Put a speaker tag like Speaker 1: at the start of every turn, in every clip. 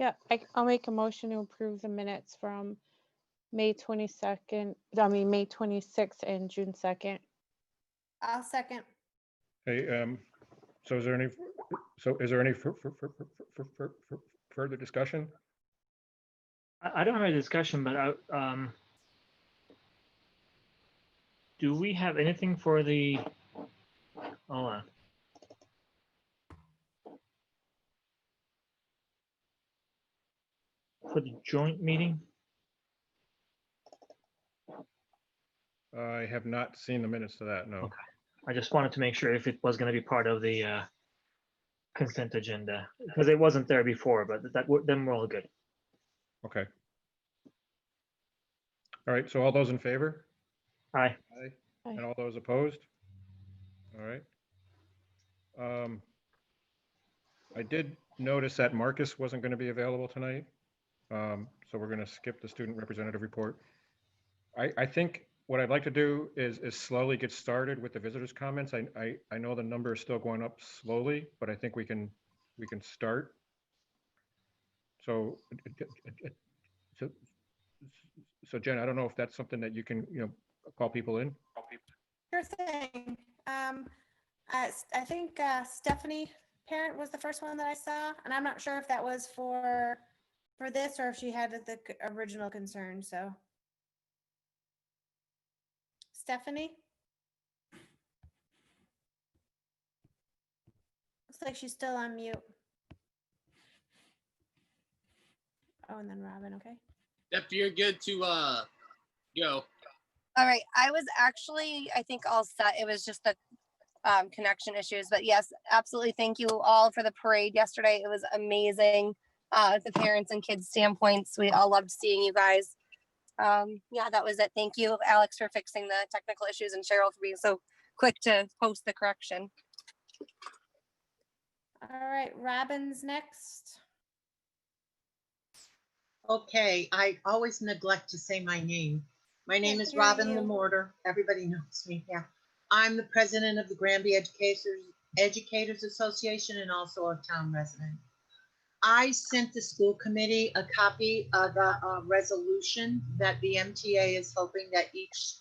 Speaker 1: Yeah, I'll make a motion to approve the minutes from May 22nd, May 26th and June 2nd.
Speaker 2: I'll second.
Speaker 3: Hey, so is there any further discussion?
Speaker 4: I don't have a discussion, but do we have anything for the, hold on. For the joint meeting?
Speaker 3: I have not seen the minutes to that, no.
Speaker 4: Okay. I just wanted to make sure if it was going to be part of the consent agenda, because it wasn't there before, but then we're all good.
Speaker 3: Okay. All right, so all those in favor?
Speaker 4: Aye.
Speaker 3: Aye.
Speaker 1: Aye.
Speaker 3: And all those opposed? All right. I did notice that Marcus wasn't going to be available tonight. So we're going to skip the student representative report. I think what I'd like to do is slowly get started with the visitors' comments. I know the number is still going up slowly, but I think we can start. So Jen, I don't know if that's something that you can, call people in.
Speaker 2: Sure thing. I think Stephanie Parent was the first one that I saw, and I'm not sure if that was for this or if she had the original concern. So, Stephanie, looks like she's still on mute. Oh, and then Robin. Okay.
Speaker 5: Yep, you're good to go.
Speaker 6: All right, I was actually, I think all set. It was just the connection issues, but yes, absolutely. Thank you all for the parade yesterday. It was amazing. The parents and kids standpoints, we all loved seeing you guys. Yeah, that was it. Thank you, Alex, for fixing the technical issues, and Cheryl for being so quick to post the correction.
Speaker 2: All right, Robin's next.
Speaker 7: Okay, I always neglect to say my name. My name is
Speaker 2: hear
Speaker 7: Robin
Speaker 2: you.
Speaker 7: Lamorter. Everybody knows me. Yeah, I'm the president of the Granby Educators Association and also a town resident. I sent the school committee a copy of a resolution that the MTA is hoping that each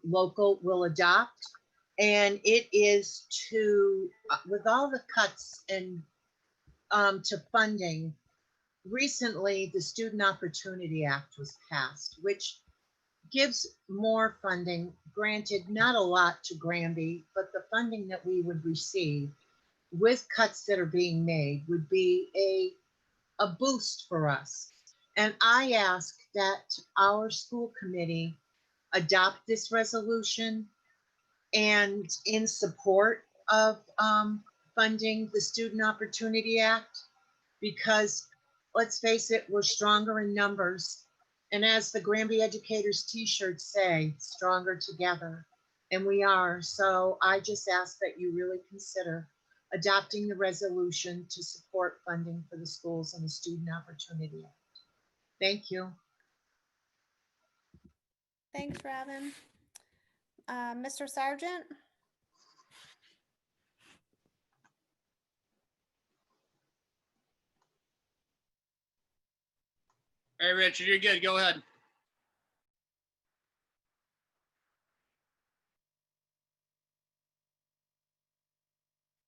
Speaker 7: local will adopt. And it is to, with all the cuts and to funding, recently the Student Opportunity Act was passed, which gives more funding, granted not a lot to Granby, but the funding that we would receive with cuts that are being made would be a boost for us. And I ask that our school committee adopt this resolution and in support of funding the Student Opportunity Act, because let's face it, we're stronger in numbers. And as the Granby Educators t-shirts say, stronger together. And we are. So I just ask that you really consider adopting the resolution to support funding for the schools and the Student Opportunity Act. Thank you.
Speaker 2: Thanks, Robin. Mr. Sargent.
Speaker 5: All right, Richard, you're good. Go ahead.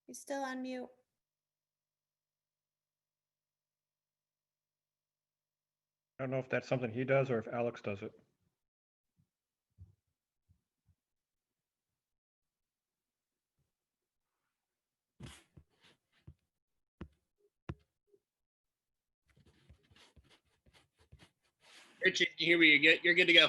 Speaker 2: He's still on mute.
Speaker 3: I don't know if that's something he does or if Alex does it.
Speaker 5: Richard, you hear me? You're good to go.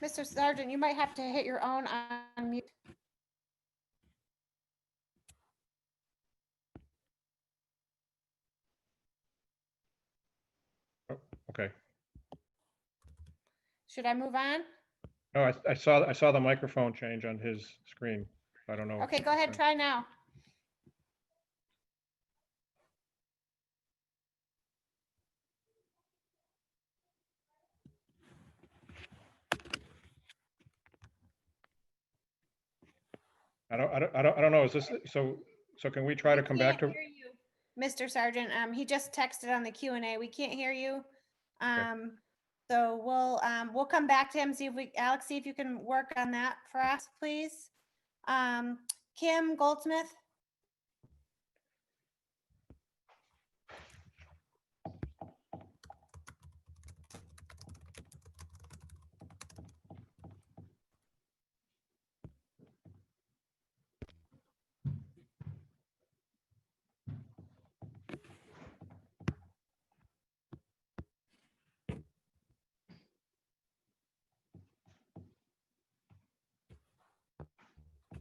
Speaker 2: Mr. Sargent, you might have to hit your own on mute.
Speaker 3: Oh, okay.
Speaker 2: Should I move on?
Speaker 3: No, I saw the microphone change on his screen. I don't know.
Speaker 2: Okay, go ahead, try now.
Speaker 3: I don't know. Is this, so can we try to come back to?
Speaker 2: Can't hear you, Mr. Sargent, he just texted on the Q&A. We can't hear you. So we'll come back to him, Alex, see if you can work on that for us, please. Kim Goldsmith.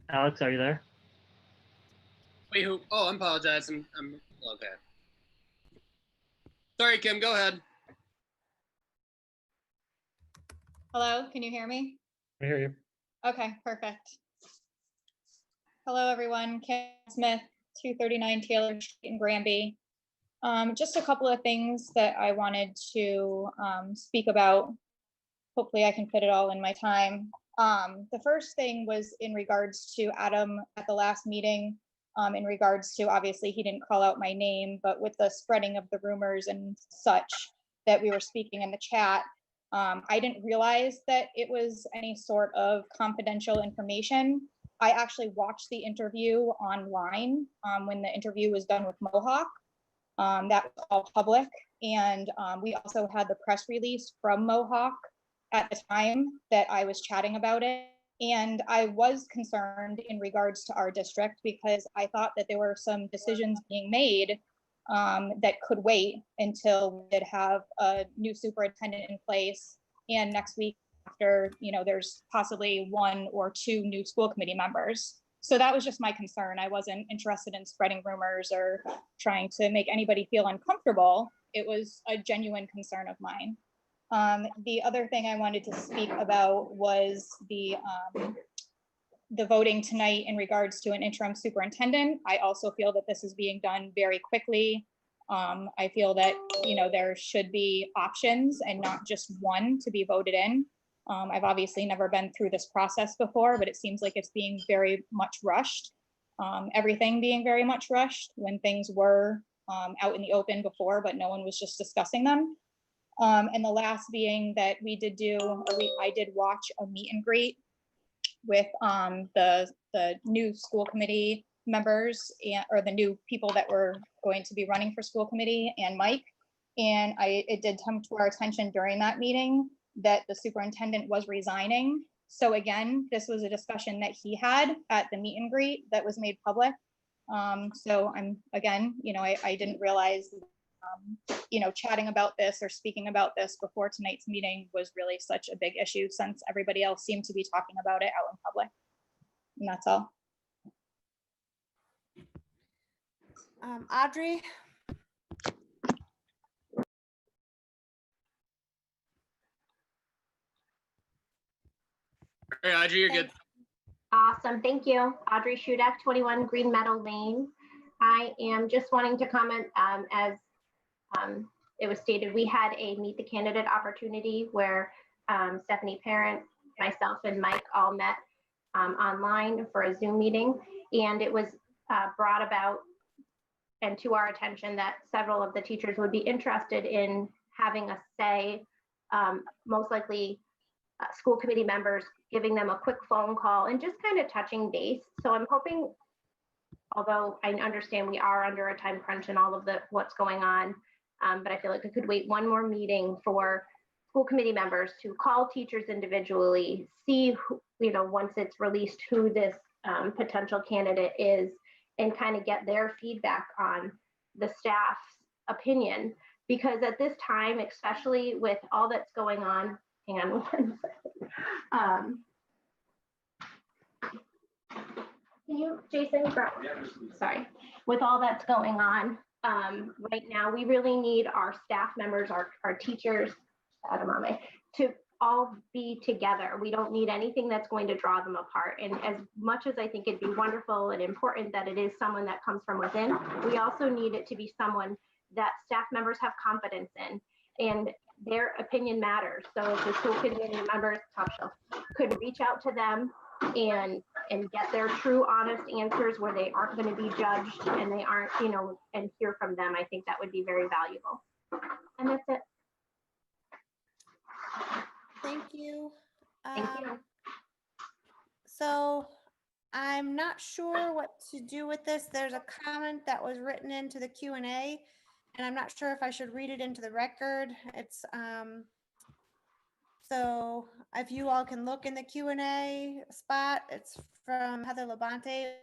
Speaker 4: Alex, are you there?
Speaker 5: Wait, who? Oh, I apologize. I'm okay. Sorry, Kim, go ahead.
Speaker 8: Hello, can you hear me?
Speaker 3: I hear you.
Speaker 8: Okay, perfect. Hello, everyone. Kim Smith, 239 Taylor Street in Granby. Just a couple of things that I wanted to speak about. Hopefully I can fit it all in my time. The first thing was in regards to Adam at the last meeting, in regards to, obviously he didn't call out my name, but with the spreading of the rumors and such that we were speaking in the chat, I didn't realize that it was any sort of confidential information. I actually watched the interview online when the interview was done with Mohawk. That was all public. And we also had the press release from Mohawk at the time that I was chatting about it. And I was concerned in regards to our district because I thought that there were some decisions being made that could wait until we did have a new superintendent in place. And next week after, there's possibly 1 or 2 new school committee members. So that was just my concern. I wasn't interested in spreading rumors or trying to make anybody feel uncomfortable. It was a genuine concern of mine. The other thing I wanted to speak about was the voting tonight in regards to an interim superintendent. I also feel that this is being done very quickly. I feel that, there should be options and not just one to be voted in. I've obviously never been through this process before, but it seems like it's being very much rushed. Everything being very much rushed when things were out in the open before, but no one was just discussing them. And the last being that I did watch a meet and greet with the new school committee members or the new people that were going to be running for school committee and Mike. And it did come to our attention during that meeting that the superintendent was resigning. So again, this was a discussion that he had at the meet and greet that was made public. So I didn't realize, chatting about this or speaking about this before tonight's meeting was really such a big issue since everybody else seemed to be talking about it out in public. And that's all.
Speaker 2: Audrey.
Speaker 5: All right, Audrey, you're good.
Speaker 9: Awesome, thank you. Audrey Siudak, 21 Green Meadow Lane. I am just wanting to comment, as it was stated, we had a meet the candidate opportunity where Stephanie Parent, myself, and Mike all met online for a Zoom meeting, and it was brought about and to our attention that several of the teachers would be interested in having a say, most likely school committee members giving them a quick phone call and just kind of touching base. So I'm hoping, although I understand we are under a time crunch and all of what's going on, but I feel like we could wait one more meeting for school committee members to call teachers individually, see who, once it's released, who this potential candidate is, and kind of get their feedback on the staff's opinion. Because at this time, especially with all that's going on, hang on one second. Can you, Jason, sorry. With all that's going on right now, we really need our staff members, our teachers, to all be together. We don't need anything that's going to draw them apart. And as much as I think it'd be wonderful and important that it is someone that comes from within, we also need it to be someone that staff members have confidence in, and their opinion matters. So if the school committee members, top shelf, could reach out to them and and get their true, honest answers where they aren't going to be judged and they aren't, and hear from them. I think that would be very valuable. And that's it.
Speaker 2: Thank you.
Speaker 9: Thank you.
Speaker 2: So I'm not sure what to do with this. There's a comment that was written into the Q&A, and I'm not sure if I should read it into the record. It's so if you all can look in the Q&A spot, it's from Heather Labonte.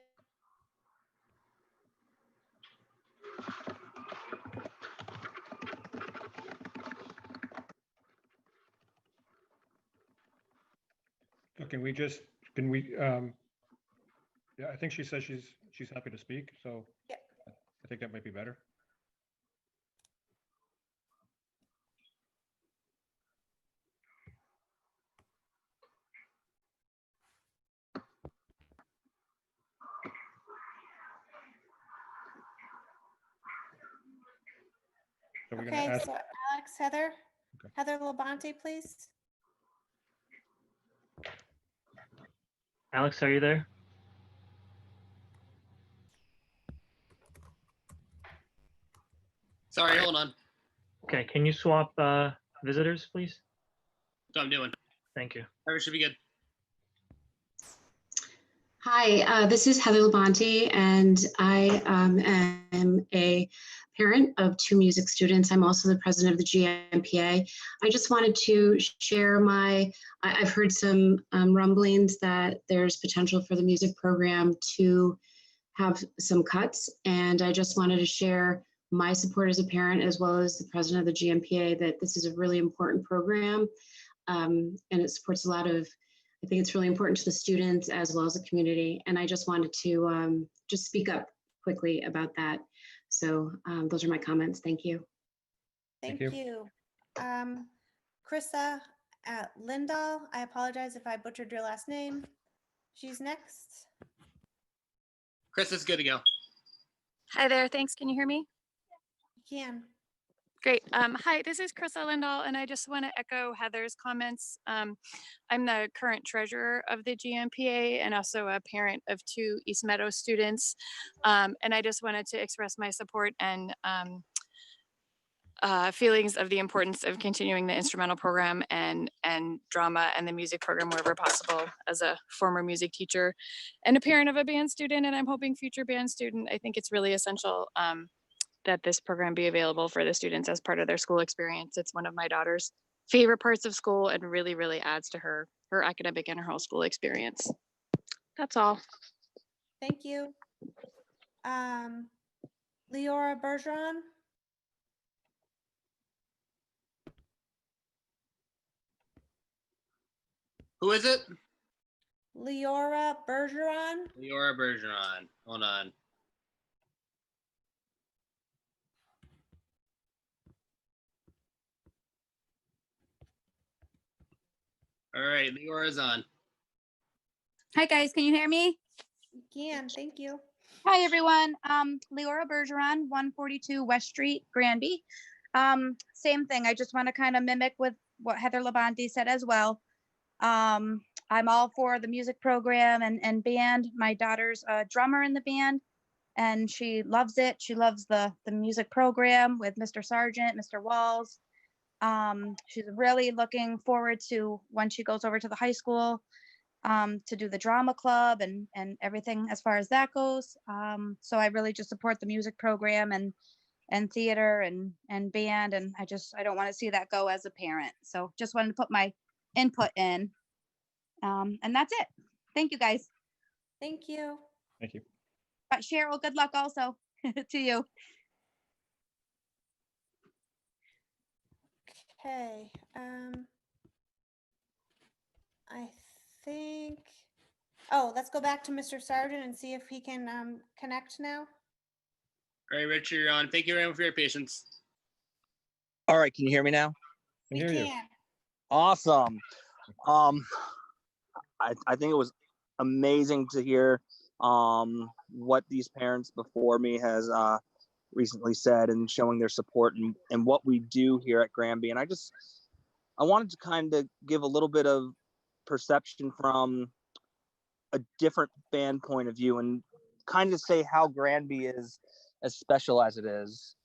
Speaker 3: So yeah, I think she says she's happy to speak, so
Speaker 2: Yeah.
Speaker 3: I think that might be better. So we're gonna
Speaker 2: Okay,
Speaker 3: ask,
Speaker 2: so Alex, Heather,
Speaker 3: Okay.
Speaker 2: Heather Labonte, please.
Speaker 4: Alex, are you there?
Speaker 5: Sorry, hold on.
Speaker 4: Okay, can you swap visitors, please?
Speaker 5: That's what I'm doing.
Speaker 4: Thank you.
Speaker 5: Everything should be good.
Speaker 10: Hi, this is Heather Labonte, and I am a parent of 2 music students. I'm also the president of the GMPA. I just wanted to share I've heard some rumblings that there's potential for the music program to have some cuts, and I just wanted to share my support as a parent, as well as the president of the GMPA, that this is a really important program, and it supports a lot of, I think it's really important to the students as well as the community. And I just wanted to just speak up quickly about that. So those are my comments. Thank you.
Speaker 2: Thank
Speaker 3: Thank
Speaker 2: you. Krista Lindahl, I apologize if I butchered your last name. She's next.
Speaker 5: Chris is good to go.
Speaker 11: Hi there, thanks. Can you hear me?
Speaker 2: You can.
Speaker 11: Great. Hi, this is Krista Lindahl, and I just want to echo Heather's comments. I'm the current treasurer of the GMPA and also a parent of 2 East Meadow students. And I just wanted to express my support and feelings of the importance of continuing the instrumental program and drama and the music program wherever possible. As a former music teacher and a parent of a band student, and I'm hoping future band student, I think it's really essential that this program be available for the students as part of their school experience. It's one of my daughter's favorite parts of school and really, really adds to her academic and her whole school experience. That's all.
Speaker 2: Thank you. Leora Bergeron.
Speaker 5: Who is it?
Speaker 2: Leora Bergeron.
Speaker 5: Leora Bergeron. Hold on. All right, Leora's on.
Speaker 12: Hi guys, can you hear me?
Speaker 2: You can, thank you.
Speaker 12: Hi everyone, Leora Bergeron, 142 West Street, Granby. Same thing, I just want to kind of mimic with what Heather Labonte said as well. I'm all for the music program and band. My daughter's a drummer in the band and she loves it. She loves the music program with Mr. Sargent, Mr. Walls. She's really looking forward to when she goes over to the high school to do the drama club and everything as far as that goes. So I really just support the music program and theater and band, and I don't want to see that go as a parent. So just wanted to put my input in. And that's it. Thank you guys.
Speaker 2: Thank you.
Speaker 3: thank you.
Speaker 12: But Cheryl, good luck also to you.
Speaker 2: Okay. I think, let's go back to Mr. Sargent and see if he can connect now.
Speaker 5: All right, Richard, you're on. Thank you everyone for your patience.
Speaker 13: All right, can you hear me now?
Speaker 3: Can hear you.
Speaker 13: Awesome. I think it was amazing to hear what these parents before me has recently said and showing their support and what we do here at Granby. And I wanted to kind of give a little bit of perception from a different band point of view and kind of say how Granby is as special as it is.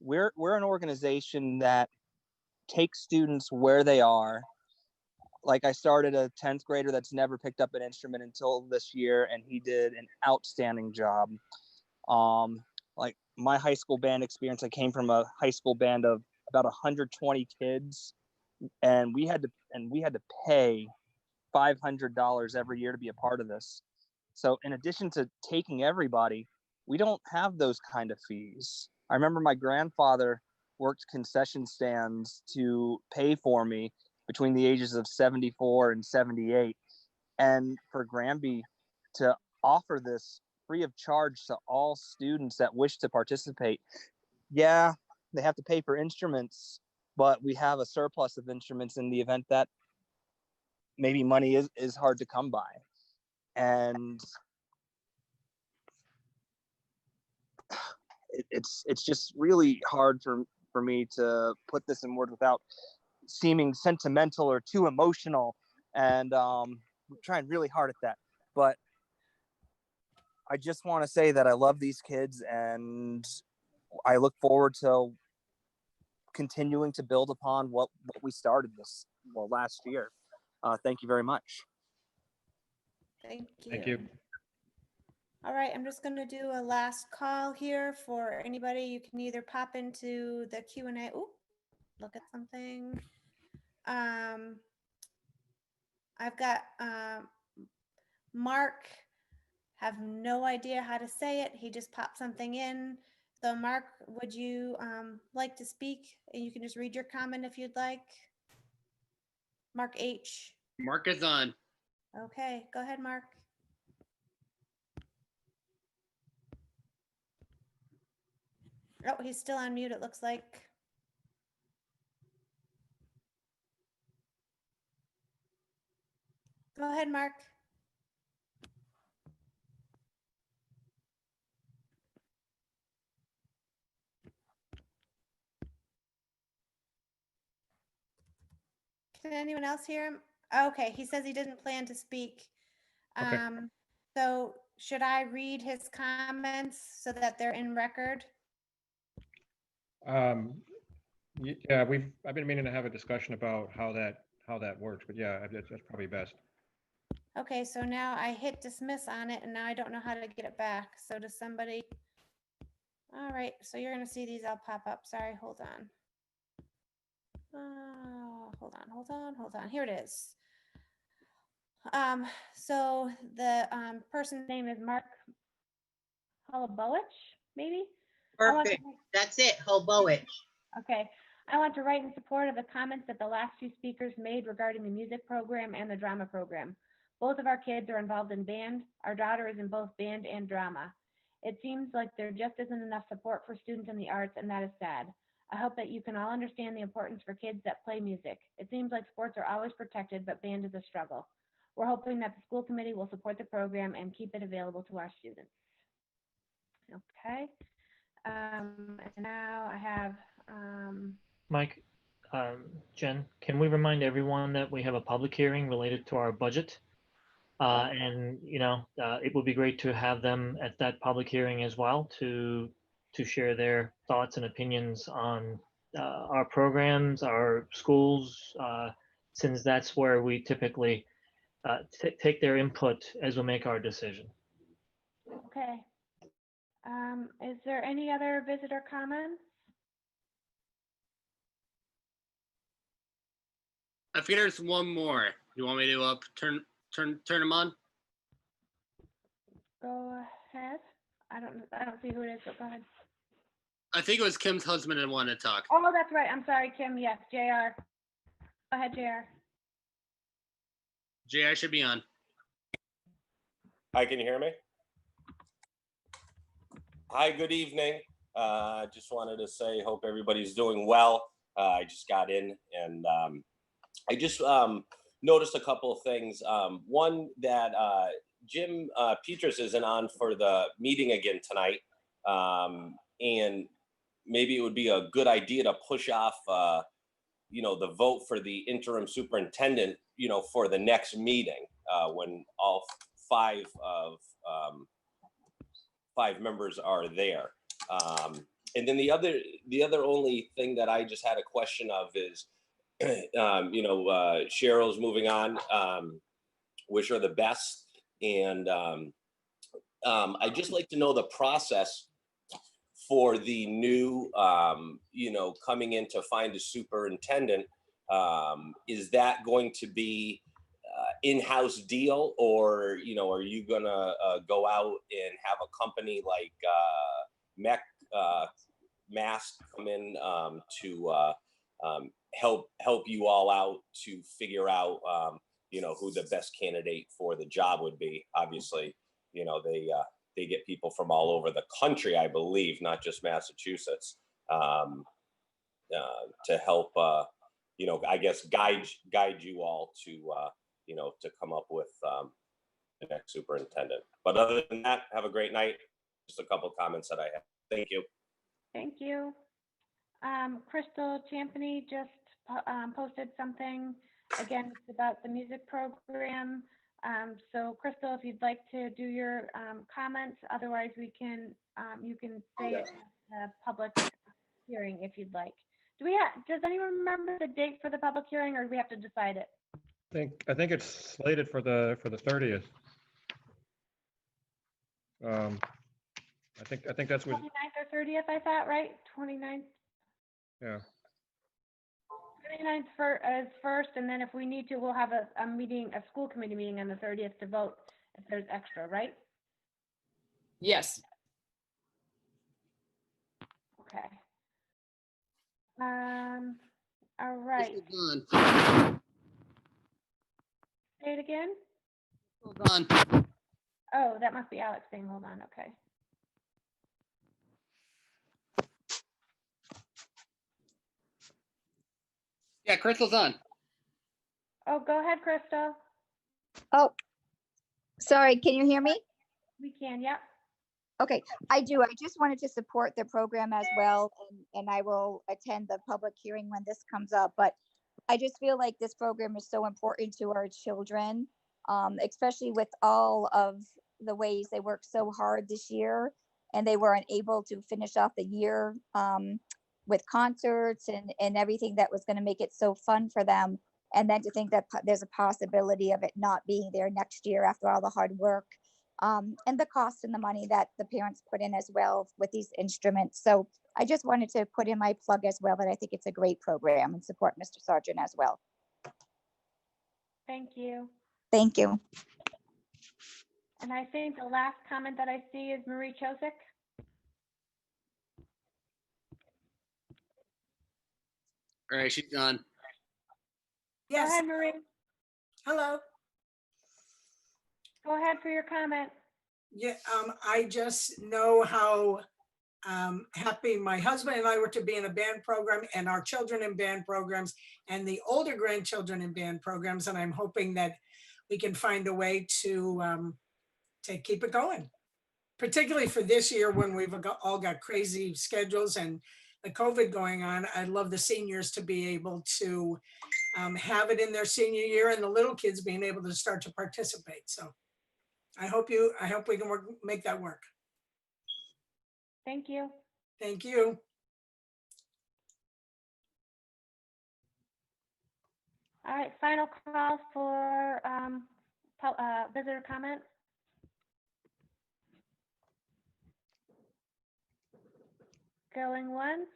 Speaker 13: We're an organization that takes students where they are. Like I started a 10th grader that's never picked up an instrument until this year, and he did an outstanding job. Like my high school band experience, I came from a high school band of about 120 kids, and we had to pay $500 every year to be a part of this. So in addition to taking everybody, we don't have those kind of fees. I remember my grandfather worked concession stands to pay for me between the ages of 74 and 78. And for Granby to offer this free of charge to all students that wish to participate, yeah, they have to pay for instruments, but we have a surplus of instruments in the event that maybe money is hard to come by. And it's just really hard for me to put this in words without seeming sentimental or too emotional, and I'm trying really hard at that. But I just want to say that I love these kids, and I look forward to continuing to build upon what we started last year. Thank you very much.
Speaker 2: Thank you.
Speaker 3: Thank you.
Speaker 2: All right, I'm just going to do a last call here for anybody. You can either pop into the Q&A. Ooh, look at something. I've got Mark. Have no idea how to say it. He just popped something in. So Mark, would you like to speak? And you can just read your comment if you'd like. Mark H.
Speaker 5: Mark is on.
Speaker 2: Okay, go ahead, Mark. Oh, he's still on mute, it looks like. Go ahead, Mark. Can anyone else hear him? Okay, he says he didn't plan to speak.
Speaker 3: Okay.
Speaker 2: So should I read his comments so that they're in record?
Speaker 3: Yeah, I've been meaning to have a discussion about how that works, but yeah, that's probably best.
Speaker 2: Okay, so now I hit dismiss on it and now I don't know how to get it back. So does somebody? All right, so you're gonna see these all pop up. Sorry, hold on. Hold on. Here it is. So the person's name is Mark Holobowich, maybe?
Speaker 7: Perfect. That's it, Hobowich.
Speaker 2: Okay. I want to write in support of the comments that the last two speakers made regarding the music program and the drama program. Both of our kids are involved in band. Our daughter is in both band and drama. It seems like there just isn't enough support for students in the arts, and that is sad. I hope that you can all understand the importance for kids that play music. It seems like sports are always protected, but band is a struggle. We're hoping that the school committee will support the program and keep it available to our students. Okay. And now I have
Speaker 4: Mike, Jen, can we remind everyone that we have a public hearing related to our budget? And it would be great to have them at that public hearing as well to share their thoughts and opinions on our programs, our schools, since that's where we typically take their input as we make our decision.
Speaker 2: okay. Is there any other visitor comments?
Speaker 5: I figure there's one more. You want me to turn them on?
Speaker 2: Go ahead. I don't see who it is, but go ahead.
Speaker 5: I think it was Kim's husband that wanted to talk.
Speaker 2: Oh, that's right. I'm sorry, Kim. Yes, JR. Go ahead, JR.
Speaker 5: JR should be on.
Speaker 14: Hi, can you hear me? Hi, good evening. Just wanted to say, hope everybody's doing well. I just got in and I just noticed a couple of things. One, that Jim Petrus isn't on for the meeting again tonight. And maybe it would be a good idea to push off, you know, the vote for the interim superintendent, you know, for the next meeting, when all five members are there. And then the other only thing that I just had a question of is, you know, Cheryl's moving on. Wish her the best. And I'd just like to know the process for the new, you know, coming in to find a superintendent. Is that going to be in-house deal, or, you know, are you gonna go out and have a company like Mask come in to help you all out to figure out, you know, who the best candidate for the job would be? Obviously, you know, they get people from all over the country, I believe, not just Massachusetts, to help, you know, I guess guide you all to, you know, to come up with the next superintendent. But other than that, have a great night. Just a couple of comments that I have. Thank you.
Speaker 2: Thank you. Crystal Champney just posted something. Again, it's about the music program. So Crystal, if you'd like to do your comments, otherwise we can, you can say it at a public hearing if you'd like. Does anyone remember the date for the public hearing, or do we have to decide it?
Speaker 3: I think it's slated for the 30th. I think that's what.
Speaker 2: 29th or 30th, I thought, right? 29th.
Speaker 3: Yeah.
Speaker 2: 29th is first, and then if we need to, we'll have a meeting, a school committee meeting on the 30th to vote if there's extra, right?
Speaker 15: Yes.
Speaker 2: Okay. All right. Say it again.
Speaker 15: Hold on.
Speaker 2: Oh, that must be Alex saying, hold on, okay.
Speaker 15: Yeah, Crystal's on.
Speaker 2: Oh, go ahead, Crystal.
Speaker 16: Oh, sorry, can you hear me?
Speaker 2: We can, yep.
Speaker 16: Okay, I do. I just wanted to support the program as well, and I will attend the public hearing when this comes up. But I just feel like this program is so important to our children, especially with all of the ways they worked so hard this year, and they weren't able to finish off the year with concerts and everything that was going to make it so fun for them. And then to think that there's a possibility of it not being there next year after all the hard work. And the cost and the money that the parents put in as well with these instruments. So I just wanted to put in my plug as well that I think it's a great program and support Mr. Sargent as well.
Speaker 2: Thank you.
Speaker 16: Thank you.
Speaker 2: And I think the last comment that I see is Marie Chosick.
Speaker 15: All right, she's done.
Speaker 2: Go ahead, Marie.
Speaker 17: Hello.
Speaker 2: Go ahead for your comment.
Speaker 17: Yeah, I just know how happy my husband and I were to be in a band program, and our children in band programs, and the older grandchildren in band programs. And I'm hoping that we can find a way to keep it going, particularly for this year when we've all got crazy schedules and the COVID going on. I'd love the seniors to be able to have it in their senior year, and the little kids being able to start to participate. So I hope we can make that work.
Speaker 2: Thank you.
Speaker 17: Thank you.
Speaker 2: All right, final call for visitor comments. Going once,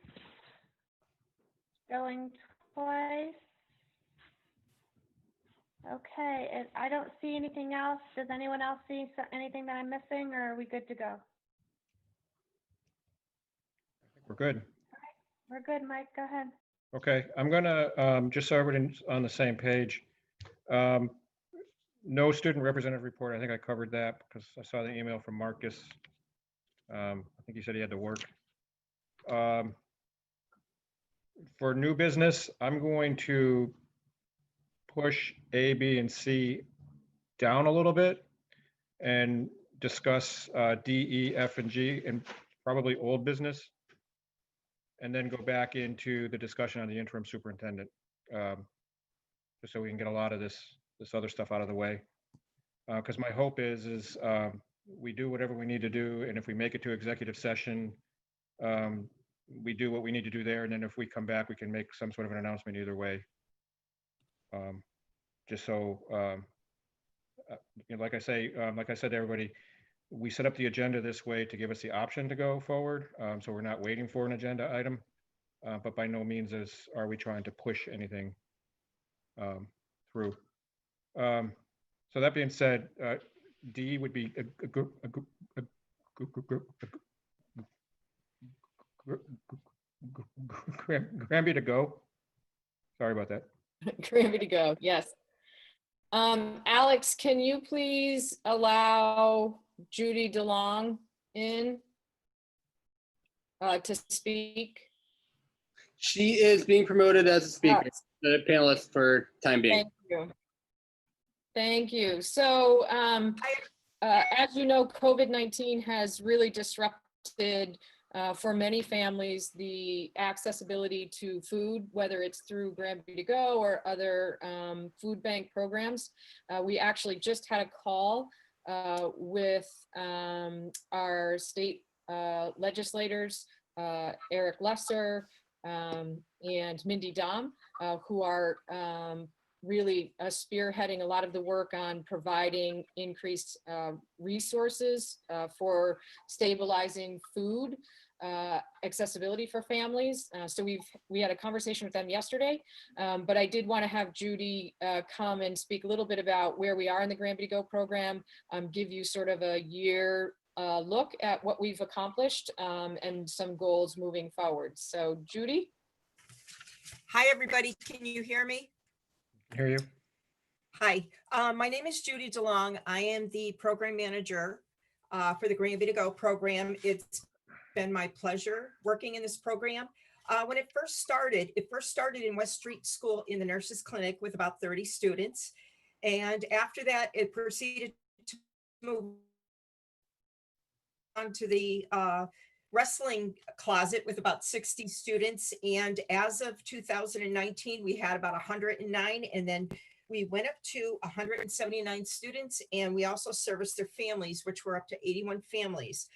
Speaker 2: going twice. Okay, and I don't see anything else. Does anyone else see anything that I'm missing, or are we good to go?
Speaker 3: We're good.
Speaker 2: We're good, Mike, go ahead.
Speaker 3: Okay, I'm gonna, just so everybody's on the same page. No student representative report. I think I covered that because I saw the email from Marcus. I think he said he had to work. For new business, I'm going to push A, B, and C down a little bit and discuss D, E, F, and G, and probably old business, and then go back into the discussion on the interim superintendent. just so we can get a lot of this other stuff out of the way. Because my hope is we do whatever we need to do, and if we make it to executive session, we do what we need to do there, and then if we come back, we can make some sort of an announcement either way. Just so, you know, like I said to everybody, we set up the agenda this way to give us the option to go forward, so we're not waiting for an agenda item, but by no means are we trying to push anything through. So that being said, D would be Granby to go. Sorry about that.
Speaker 18: Granby to go, yes. Alex, can you please allow Judy DeLong in to speak?
Speaker 15: She is being promoted as a speaker, the panelist for time being.
Speaker 18: Thank you. Thank you. So, as you know, COVID-19 has really disrupted for many families the accessibility to food, whether it's through Granby to Go or other food bank programs. We actually just had a call with our state legislators, Eric Lesser and Mindy Dom, who are really spearheading a lot of the work on providing increased resources for stabilizing food accessibility for families. So we had a conversation with them yesterday, but I did want to have Judy come and speak a little bit about where we are in the Granby to Go program, give you sort of a year look at what we've accomplished and some goals moving forward. So Judy.
Speaker 19: Hi, everybody. Can you hear me?
Speaker 3: Hear you.
Speaker 19: Hi, my name is Judy DeLong. I am the program manager for the Granby to Go program. It's been my pleasure working in this program. When it first started in West Street School in the nurses clinic with about 30 students. And after that, it proceeded to move on to the wrestling closet with about 60 students. And as of 2019, we had about 109. And then we went up to 179 students. And we also serviced their families, which were up to 81 families.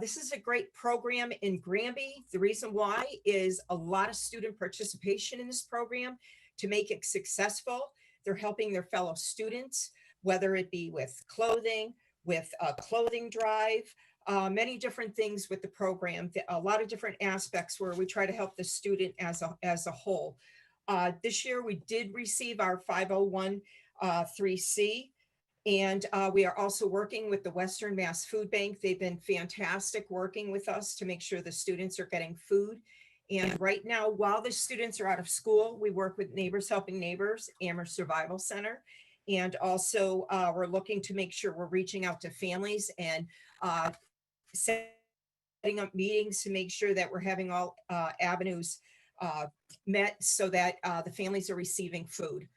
Speaker 19: This is a great program in Granby. The reason why is a lot of student participation in this program to make it successful. They're helping their fellow students, whether it be with clothing, with a clothing drive, many different things with the program, a lot of different aspects where we try to help the student as a whole. This year we did receive our 501(c)(3), and we are also working with the Western Mass Food Bank. They've been fantastic working with us to make sure the students are getting food. And right now, while the students are out of school, we work with Neighbors Helping Neighbors, Amherst Survival Center. And also we're looking to make sure we're reaching out to families and setting up meetings to make sure that we're having all avenues met so that the families are receiving food.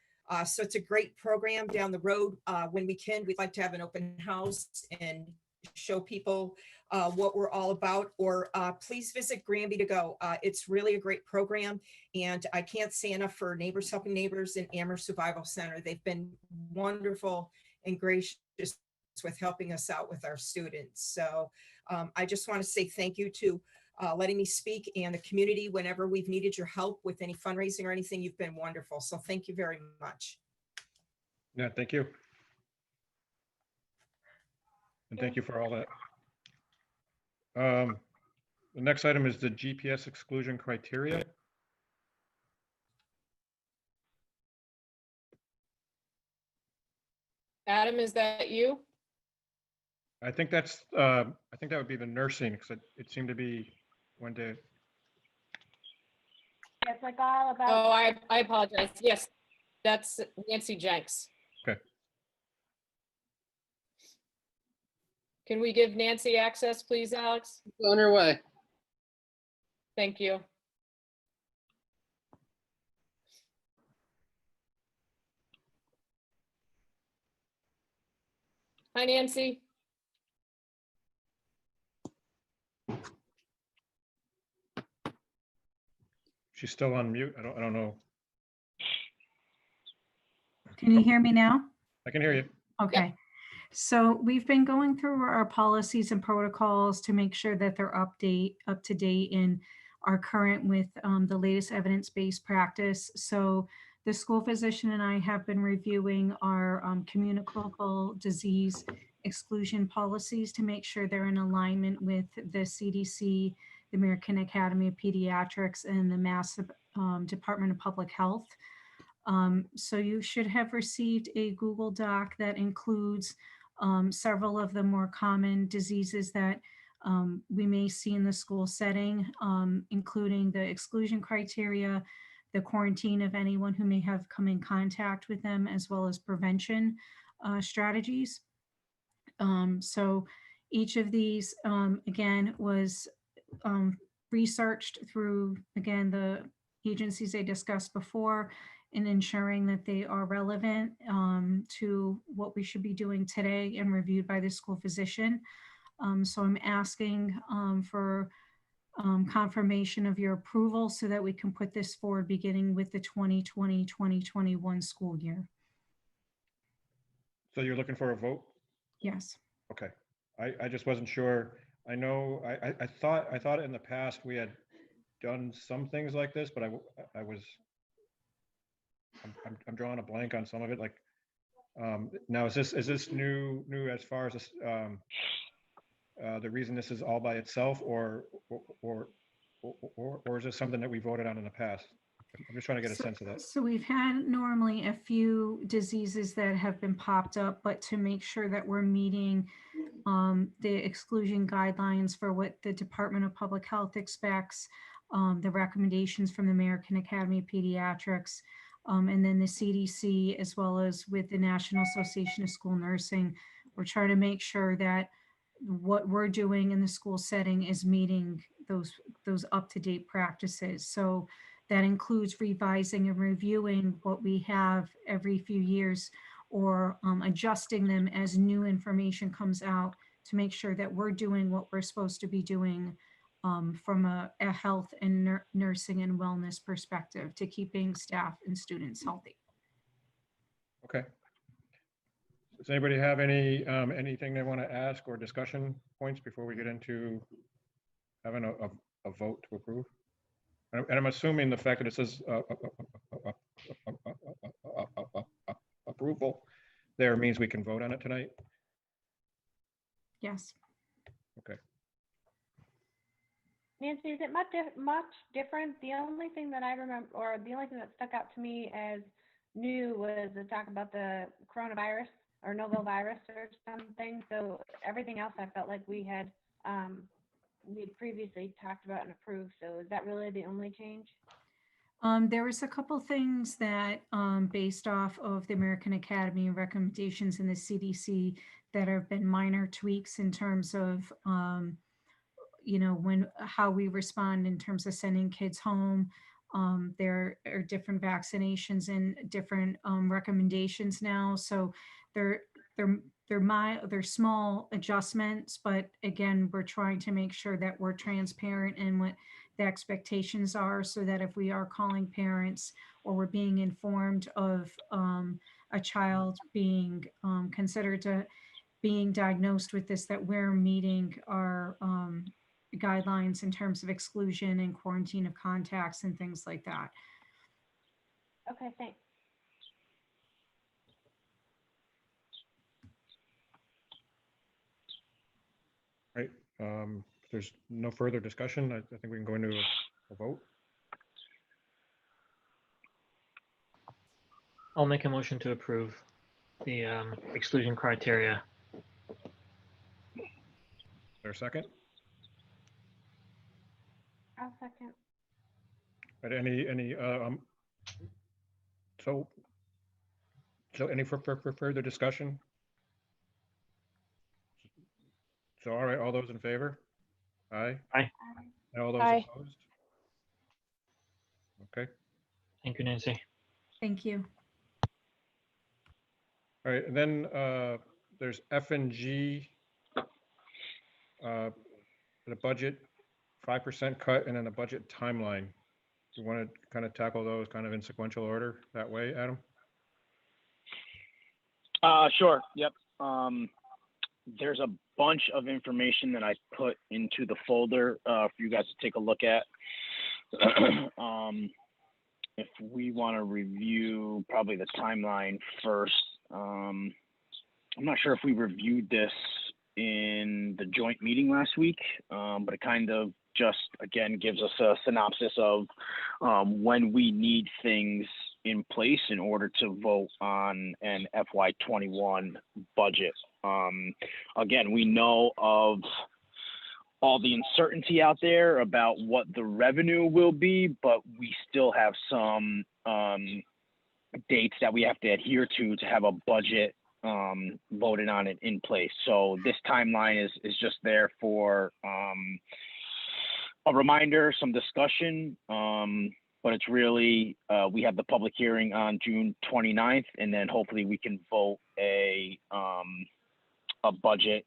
Speaker 19: So it's a great program down the road. When we can, we'd like to have an open house and show people what we're all about, or please visit Granby to Go. It's really a great program, and I can't say enough for Neighbors Helping Neighbors and Amherst Survival Center. They've been wonderful and gracious with helping us out with our students. So I just want to say thank you to letting me speak, and the community whenever we've needed your help with any fundraising or anything. You've been wonderful. So thank you very much.
Speaker 3: Yeah, thank you. And thank you for all that. The next item is the GPS exclusion criteria.
Speaker 18: Adam, is that you?
Speaker 3: I think that's, I think that would be the nursing, because it seemed to be one day.
Speaker 2: It's like all about.
Speaker 18: Oh, I apologize. Yes, that's Nancy Jenks.
Speaker 3: Okay.
Speaker 18: Can we give Nancy access, please, Alex?
Speaker 15: On her way.
Speaker 18: Thank you. Hi, Nancy.
Speaker 3: She's still on mute. I don't know.
Speaker 20: Can you hear me now?
Speaker 3: I can hear you.
Speaker 20: Okay. So we've been going through our policies and protocols to make sure that they're up to date and are current with the latest evidence-based practice. So the school physician and I have been reviewing our communicable disease exclusion policies to make sure they're in alignment with the CDC, the American Academy of Pediatrics, and the Mass Department of Public Health. So you should have received a Google Doc that includes several of the more common diseases that we may see in the school setting, including the exclusion criteria, the quarantine of anyone who may have come in contact with them, as well as prevention strategies. So each of these, again, was researched through, again, the agencies I discussed before, in ensuring that they are relevant to what we should be doing today and reviewed by the school physician. So I'm asking for confirmation of your approval so that we can put this forward beginning with the 2020-2021 school year.
Speaker 3: So you're looking for a vote?
Speaker 20: Yes.
Speaker 3: Okay. I just wasn't sure. I know, I thought in the past we had done some things like this, but I'm drawing a blank on some of it. Like, now is this new as far as this, the reason this is all by itself, or is this something that we voted on in the past? I'm just trying to get a sense of that.
Speaker 20: So we've had normally a few diseases that have been popped up, but to make sure that we're meeting the exclusion guidelines for what the Department of Public Health expects, the recommendations from the American Academy of Pediatrics, and then the CDC, as well as with the National Association of School Nursing, we're trying to make sure that what we're doing in the school setting is meeting those up-to-date practices. So that includes revising and reviewing what we have every few years, or adjusting them as new information comes out to make sure that we're doing what we're supposed to be doing from a health and nursing and wellness perspective to keeping staff and students healthy.
Speaker 3: Okay. Does anybody have anything they want to ask or discussion points before we get into having a vote to approve? And I'm assuming the fact that it says approval there means we can vote on it tonight?
Speaker 20: Yes.
Speaker 3: Okay.
Speaker 2: Nancy, is it much different? The only thing that I remember, or the only thing that stuck out to me as new, was the talk about the coronavirus or novel virus or something. So everything else I felt like we had previously talked about and approved. So is that really the only change?
Speaker 20: There was a couple things that, based off of the American Academy and recommendations in the CDC, that have been minor tweaks in terms of, how we respond in terms of sending kids home. There are different vaccinations and different recommendations now. So they're small adjustments, but again, we're trying to make sure that we're transparent in what the expectations are, so that if we are calling parents or we're being informed of a child being considered to being diagnosed with this, that we're meeting our guidelines in terms of exclusion and quarantine of contacts and things like that.
Speaker 2: Okay, thanks.
Speaker 3: Right. If there's no further discussion, I think we can go into a vote.
Speaker 4: I'll make a motion to approve the exclusion criteria.
Speaker 3: Is there a second?
Speaker 2: I'll second.
Speaker 3: But so any further discussion? So, all right, all those in favor? Aye.
Speaker 4: Aye.
Speaker 3: And all those
Speaker 1: Aye.
Speaker 3: opposed? Okay.
Speaker 4: Thank you, Nancy.
Speaker 20: Thank you.
Speaker 3: All right, and then there's F and G, the budget 5% cut, and then the budget timeline. You want to kind of tackle those kind of in sequential order that way, Adam?
Speaker 21: Sure. Yep. There's a bunch of information that I put into the folder for you guys to take a look at. If we want to review probably the timeline first, I'm not sure if we reviewed this in the joint meeting last week, but it kind of just, again, gives us a synopsis of when we need things in place in order to vote on an FY21 budget. Again, we know of all the uncertainty out there about what the revenue will be, but we still have some dates that we have to adhere to have a budget voted on it in place. So this timeline is just there for a reminder, some discussion, but it's really, we have the public hearing on June 29th, and then hopefully we can vote a budget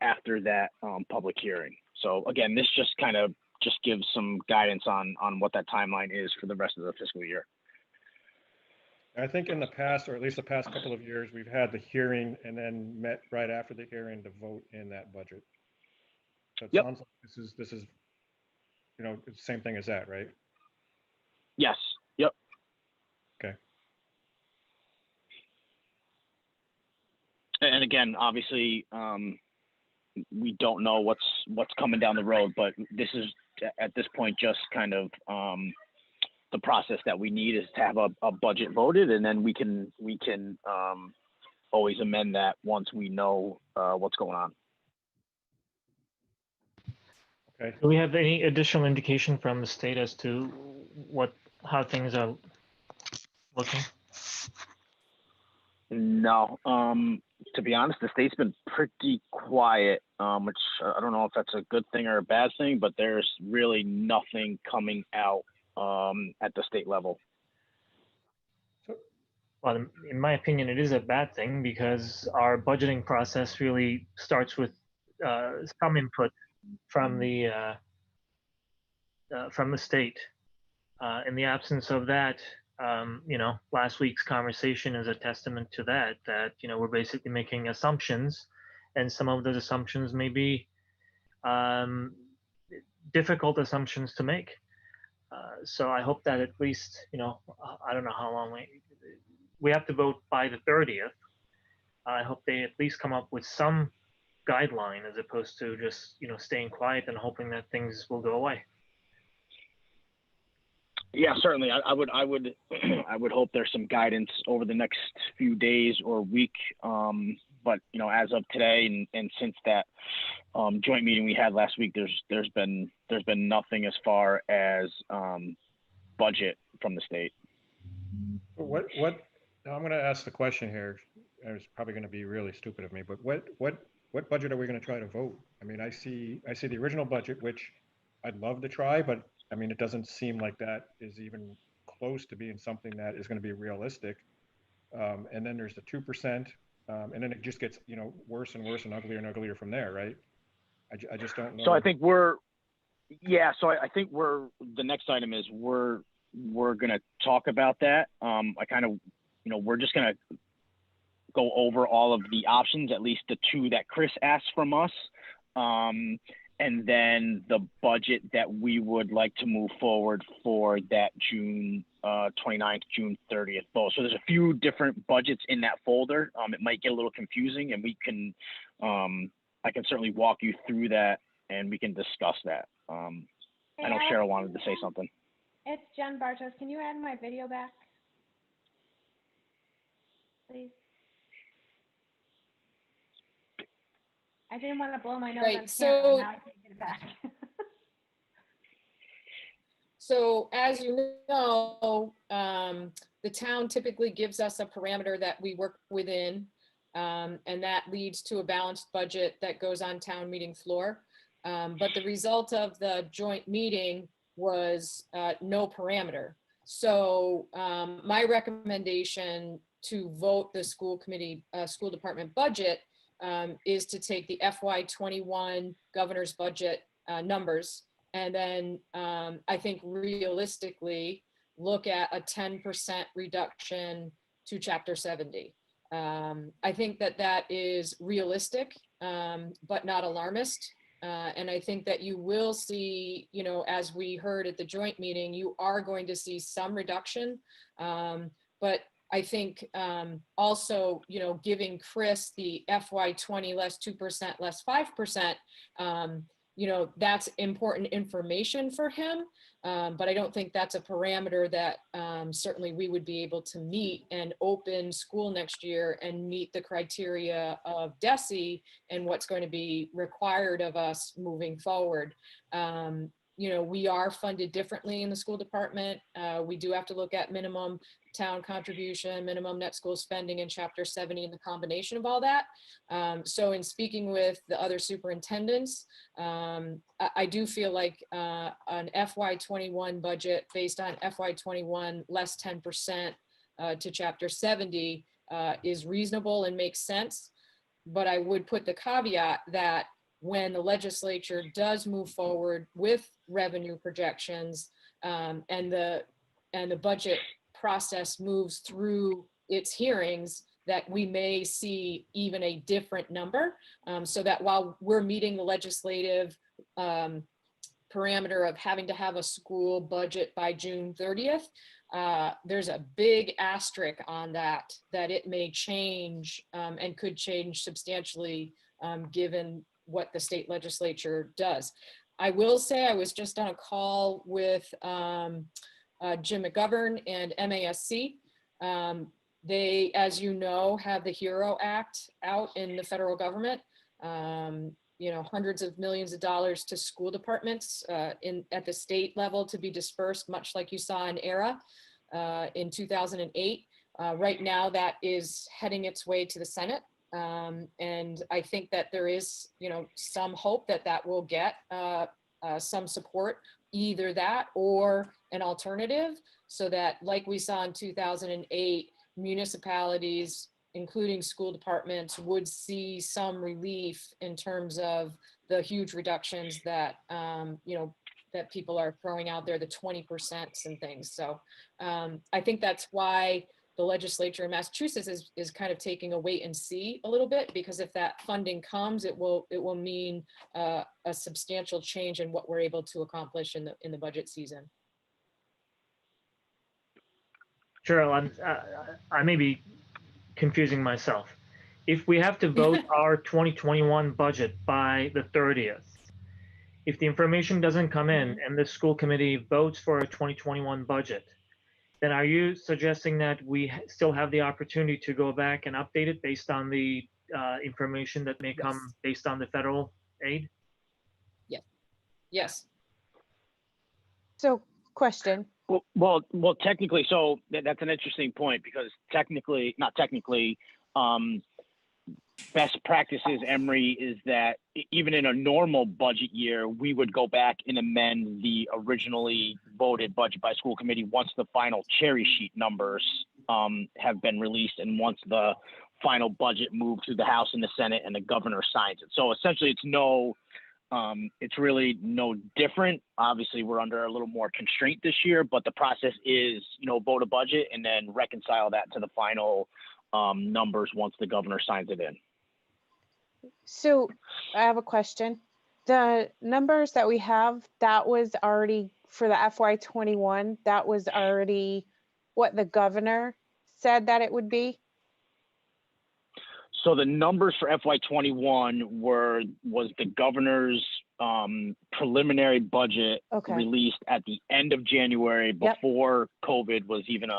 Speaker 21: after that public hearing. So again, this just kind of just gives some guidance on what that timeline is for the rest of the fiscal year.
Speaker 3: I think in the past, or at least the past couple of years, we've had the hearing and then met right after the hearing to vote in that budget. So it sounds like this is, you know, it's the same thing as that, right?
Speaker 21: Yes. Yep.
Speaker 3: Okay.
Speaker 21: And again, obviously, we don't know what's coming down the road, but this is at this point just kind of the process that we need is to have a budget voted, and then we can always amend that once we know what's going on.
Speaker 3: Okay.
Speaker 4: Do we have any additional indication from the state as to how things are looking?
Speaker 21: No. To be honest, the state's been pretty quiet, which I don't know if that's a good thing or a bad thing, but there's really nothing coming out at the state level.
Speaker 4: Well, in my opinion, it is a bad thing because our budgeting process really starts with some input from the state. In the absence of that, you know, last week's conversation is a testament to that, you know, we're basically making assumptions, and some of those assumptions may be difficult assumptions to make. So I hope that at least, you know, I don't know how long we have to vote by the 30th. I hope they at least come up with some guideline as opposed to just, you know, staying quiet and hoping that things will go away.
Speaker 21: Yeah, certainly. I would I would hope there's some guidance over the next few days or week. But you know, as of today and since that joint meeting we had last week, there's been nothing as far as budget from the state.
Speaker 3: What now I'm going to ask the question here, and it's probably going to be really stupid of me, but what budget are we going to try to vote? I mean, I see the original budget, which I'd love to try, but I mean, it doesn't seem like that is even close to being something that is going to be realistic. And then there's the 2%, and then it just gets, you know, worse and worse and uglier from there, right? I just don't know.
Speaker 21: So I think I think the next item is we're going to talk about that. I kind of, you know, we're just going to go over all of the options, at least the two that Chris asked from us. And then the budget that we would like to move forward for that June 29th, June 30th vote. So there's a few different budgets in that folder. It might get a little confusing, and we can, I can certainly walk you through that and we can discuss that. I know Cheryl wanted to say something.
Speaker 2: It's Jen Bartos. Can you add my video back, please? I didn't want to blow my nose on camera.
Speaker 18: So,
Speaker 2: now I can't get it back.
Speaker 18: So as you know, the town typically gives us a parameter that we work within, and that leads to a balanced budget that goes on town meeting floor. But the result of the joint meeting was no parameter. So my recommendation to vote the school committee, school department budget is to take the FY21 governor's budget numbers, and then I think realistically look at a 10% reduction to Chapter 70. I think that that is realistic, but not alarmist. And I think that you will see, you know, as we heard at the joint meeting, you are going to see some reduction. But I think also, you know, giving Chris the FY20 less 2% less 5%, you know, that's important information for him. But I don't think that's a parameter that certainly we would be able to meet and open school next year and meet the criteria of DESE and what's going to be required of us moving forward. You know, we are funded differently in the school department. We do have to look at minimum town contribution, minimum net school spending in Chapter 70 and the combination of all that. So in speaking with the other superintendents, I do feel like an FY21 budget based on FY21 less 10% to Chapter 70 is reasonable and makes sense. But I would put the caveat that when the legislature does move forward with revenue projections and the budget process moves through its hearings, that we may see even a different number, so that while we're meeting the legislative parameter of having to have a school budget by June 30th, there's a big asterisk on that it may change and could change substantially given what the state legislature does. I will say I was just on a call with Jim McGovern and MASC. They, as you know, have the HERO Act out in the federal government. You know, hundreds of millions of dollars to school departments at the state level to be dispersed, much like you saw in ERA in 2008. Right now, that is heading its way to the Senate. And I think that there is, you know, some hope that that will get some support, either that or an alternative, so that, like we saw in 2008, municipalities, including school departments, would see some relief in terms of the huge reductions that, you know, that people are throwing out there, the 20% and things. So I think that's why the legislature in Massachusetts is kind of taking a wait and see a little bit, because if that funding comes, it will mean a substantial change in what we're able to accomplish in the budget season.
Speaker 4: Cheryl, I may be confusing myself. If we have to vote our 2021 budget by the 30th, if the information doesn't come in and the school committee votes for a 2021 budget, then are you suggesting that we still have the opportunity to go back and update it based on the information that may come based on the federal aid?
Speaker 18: Yeah. Yes.
Speaker 1: So, question.
Speaker 21: Well, technically, so that's an interesting point, because not technically, best practices, Emory, is that even in a normal budget year, we would go back and amend the originally voted budget by school committee once the final cherry sheet numbers have been released, and once the final budget moved through the House and the Senate and the governor signs it. So essentially, it's really no different. Obviously, we're under a little more constraint this year, but the process is, you know, vote a budget and then reconcile that to the final numbers once the governor signs it in.
Speaker 1: So I have a question. The numbers that we have, that was already for the FY21, that was already what the governor said that it would be?
Speaker 21: So the numbers for FY21 was the governor's preliminary budget released at the end of January, before COVID was even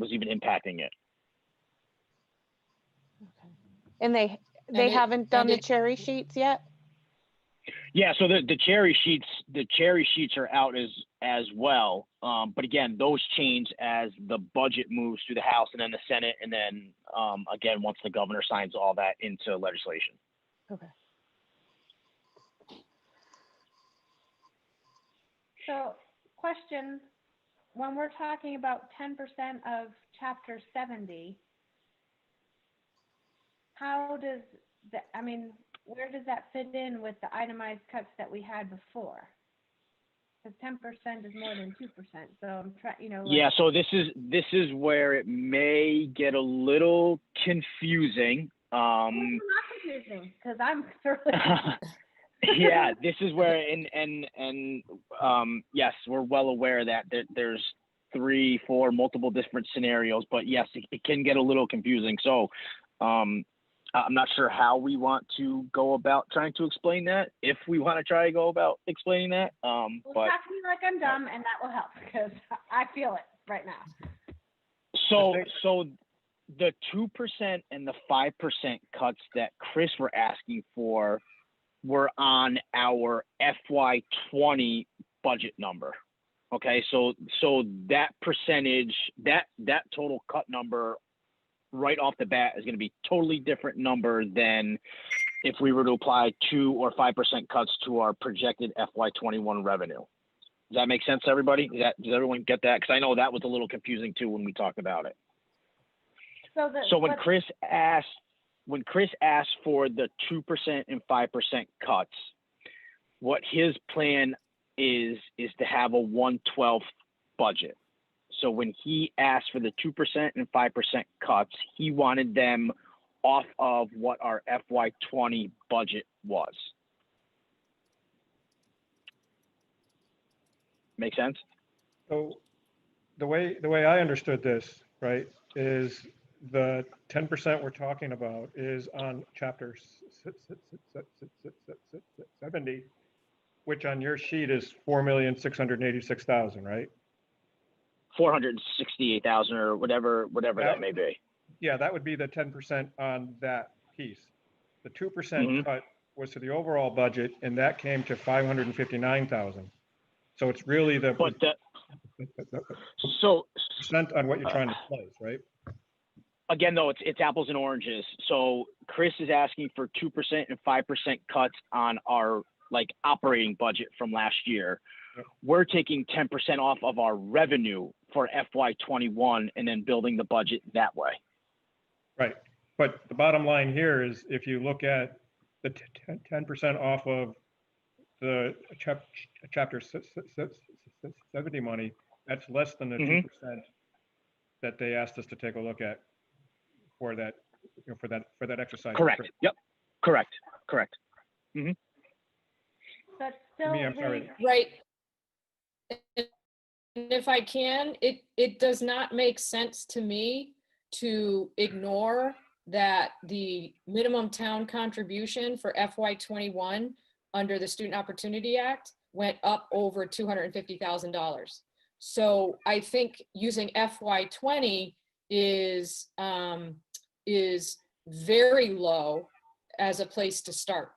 Speaker 21: impacting it.
Speaker 1: And they haven't done the cherry sheets yet?
Speaker 21: Yeah, so the cherry sheets are out as well. But again, those change as the budget moves through the House and then the Senate, and then again, once the governor signs all that into legislation.
Speaker 1: Okay.
Speaker 2: So, question, when we're talking about 10% of Chapter 70, how does that, I mean, where does that fit in with the itemized cuts that we had before? because 10% is more than 2%. So I'm trying, you know.
Speaker 21: Yeah, so this is where it may get a little confusing.
Speaker 2: Not confusing, because I'm thoroughly.
Speaker 21: Yeah, this is where yes, we're well aware that there's 3, 4 multiple different scenarios, but yes, it can get a little confusing. So I'm not sure how we want to go about trying to explain that, if we want to try to go about explaining that.
Speaker 2: Well,
Speaker 21: But
Speaker 2: talk to me like I'm dumb, and that will help, because I feel it right now.
Speaker 21: so the 2% and the 5% cuts that Chris were asking for were on our FY20 budget number. Okay, so that percentage, that total cut number right off the bat is going to be totally different number than if we were to apply 2 or 5% cuts to our projected FY21 revenue. Does that make sense to everybody? Does everyone get that? Because I know that was a little confusing too when we talked about it. So when Chris asked for the 2% and 5% cuts, what his plan is to have a 1/12 budget. So when he asked for the 2% and 5% cuts, he wanted them off of what our FY20 budget was. Make sense?
Speaker 3: So the way I understood this, right, is the 10% we're talking about is on chapter 70, which on your sheet is 4,686,000, right?
Speaker 21: 468,000 or whatever that may be.
Speaker 3: Yeah, that would be the 10% on that piece. The 2% cut was to the overall budget, and that came to 559,000. So it's really the percent on what you're trying to place, right?
Speaker 21: Again, though, it's apples and oranges. So Chris is asking for 2% and 5% cuts on our operating budget from last year.
Speaker 3: Yep.
Speaker 21: We're taking 10% off of our revenue for FY21 and then building the budget that way.
Speaker 3: Right. But the bottom line here is if you look at the 10% off of the chapter 70 money, that's less than the 2% that they asked us to take a look at for that, for that exercise.
Speaker 21: Correct. Yep. Correct. Mm-hmm.
Speaker 2: That's still
Speaker 3: I'm sorry.
Speaker 18: Right. And if I can, it does not make sense to me to ignore that the minimum town contribution for FY21 under the Student Opportunity Act went up over $250,000. So I think using FY20 is very low as a place to start.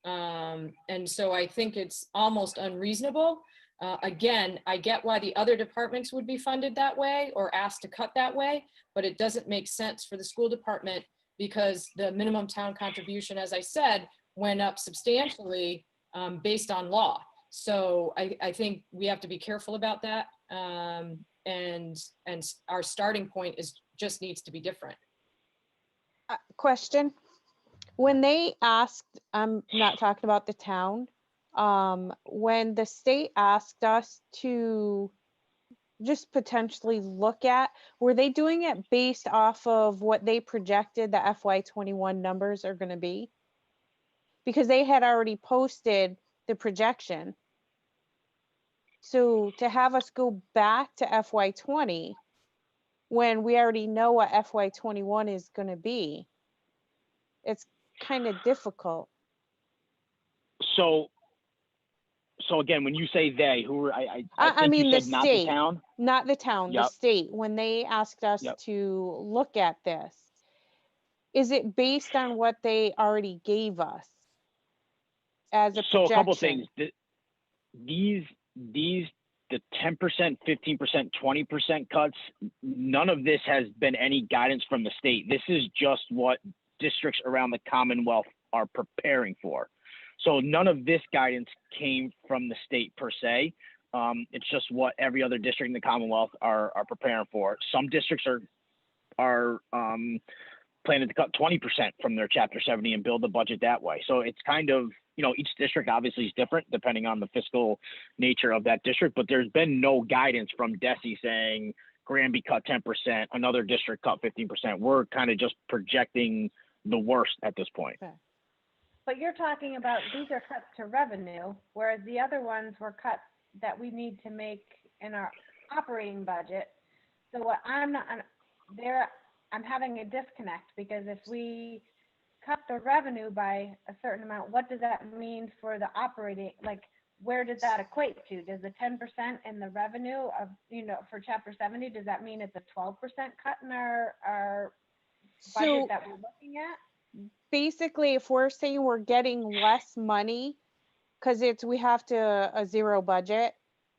Speaker 18: And so I think it's almost unreasonable. Again, I get why the other departments would be funded that way or asked to cut that way, but it doesn't make sense for the school department because the minimum town contribution, as I said, went up substantially based on law. So I think we have to be careful about that. And our starting point just needs to be different.
Speaker 1: Question. When they asked, I'm not talking about the town, when the state asked us to just potentially look at, were they doing it based off of what they projected the FY21 numbers are going to be? Because they had already posted the projection. So to have us go back to FY20 when we already know what FY21 is going to be, it's kind of difficult.
Speaker 21: So again, when you say they, who are
Speaker 1: I mean the
Speaker 21: said not
Speaker 1: state,
Speaker 21: the town?
Speaker 1: Not the town,
Speaker 21: Yep.
Speaker 1: the state. When they asked us
Speaker 21: Yep.
Speaker 1: to look at this, is it based on what they already gave us as a projection?
Speaker 21: So a couple things. These the 10%, 15%, 20% cuts, none of this has been any guidance from the state. This is just what districts around the Commonwealth are preparing for. So none of this guidance came from the state per se. It's just what every other district in the Commonwealth are preparing for. Some districts are planning to cut 20% from their Chapter 70 and build the budget that way. So it's kind of, each district obviously is different depending on the fiscal nature of that district, but there's been no guidance from DESE saying Granby cut 10%, another district cut 15%. We're kind of just projecting the worst at this point.
Speaker 2: But you're talking about, these are cuts to revenue, whereas the other ones were cuts that we need to make in our operating budget. So what I'm having a disconnect, because if we cut the revenue by a certain amount, what does that mean for the operating, like, where does that equate to? Does the 10% in the revenue of, for Chapter 70, does that mean it's a 12% cut in our budget that we're looking at?
Speaker 1: Basically, if we're saying we're getting less money, because we have to a zero budget,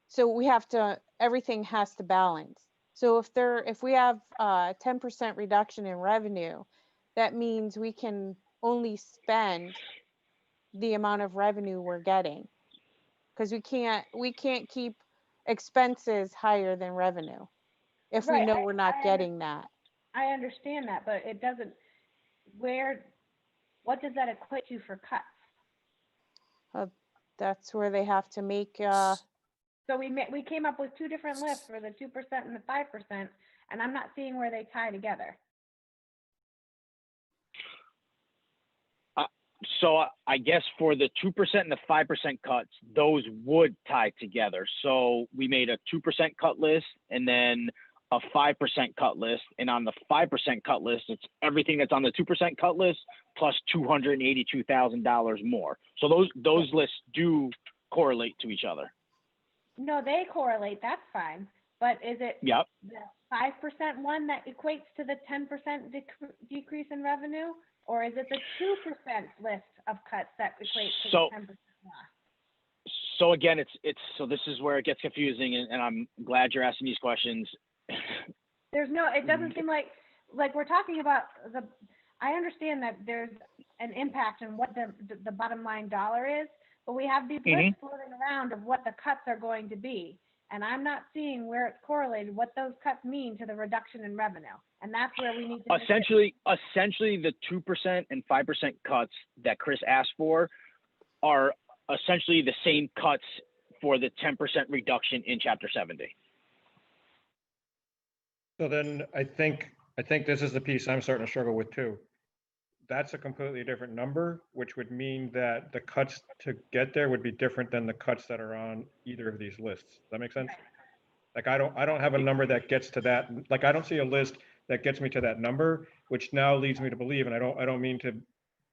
Speaker 1: so we have to, everything has to balance. So if we have a 10% reduction in revenue, that means we can only spend the amount of revenue we're getting, because we can't keep expenses higher than revenue if we know we're not getting that.
Speaker 2: I understand that, but it doesn't, what does that equate to for cuts?
Speaker 1: That's where they have to make.
Speaker 2: So we came up with two different lists for the 2% and the 5%, and I'm not seeing where they tie together.
Speaker 21: So I guess for the 2% and the 5% cuts, those would tie together. So we made a 2% cut list and then a 5% cut list. And on the 5% cut list, it's everything that's on the 2% cut list plus $282,000 more. So those lists do correlate to each other.
Speaker 2: No, they correlate. That's fine. But is it the 5% one that equates to the 10% decrease in revenue? Or is it the 2% list of cuts that equates to the 10% loss?
Speaker 21: So again, so this is where it gets confusing, and I'm glad you're asking these questions.
Speaker 2: It doesn't seem like we're talking about I understand that there's an impact on what the bottom line dollar is, but we have these lists floating around of what the cuts are going to be. And I'm not seeing where it's correlated, what those cuts mean to the reduction in revenue. And that's where we need to
Speaker 21: essentially the 2% and 5% cuts that Chris asked for are essentially the same cuts for the 10% reduction in Chapter 70.
Speaker 3: So then I think this is the piece I'm starting to struggle with too. That's a completely different number, which would mean that the cuts to get there would be different than the cuts that are on either of these lists. Does that make sense? Like I don't have a number that gets to that. Like I don't see a list that gets me to that number, which now leads me to believe, and I don't mean to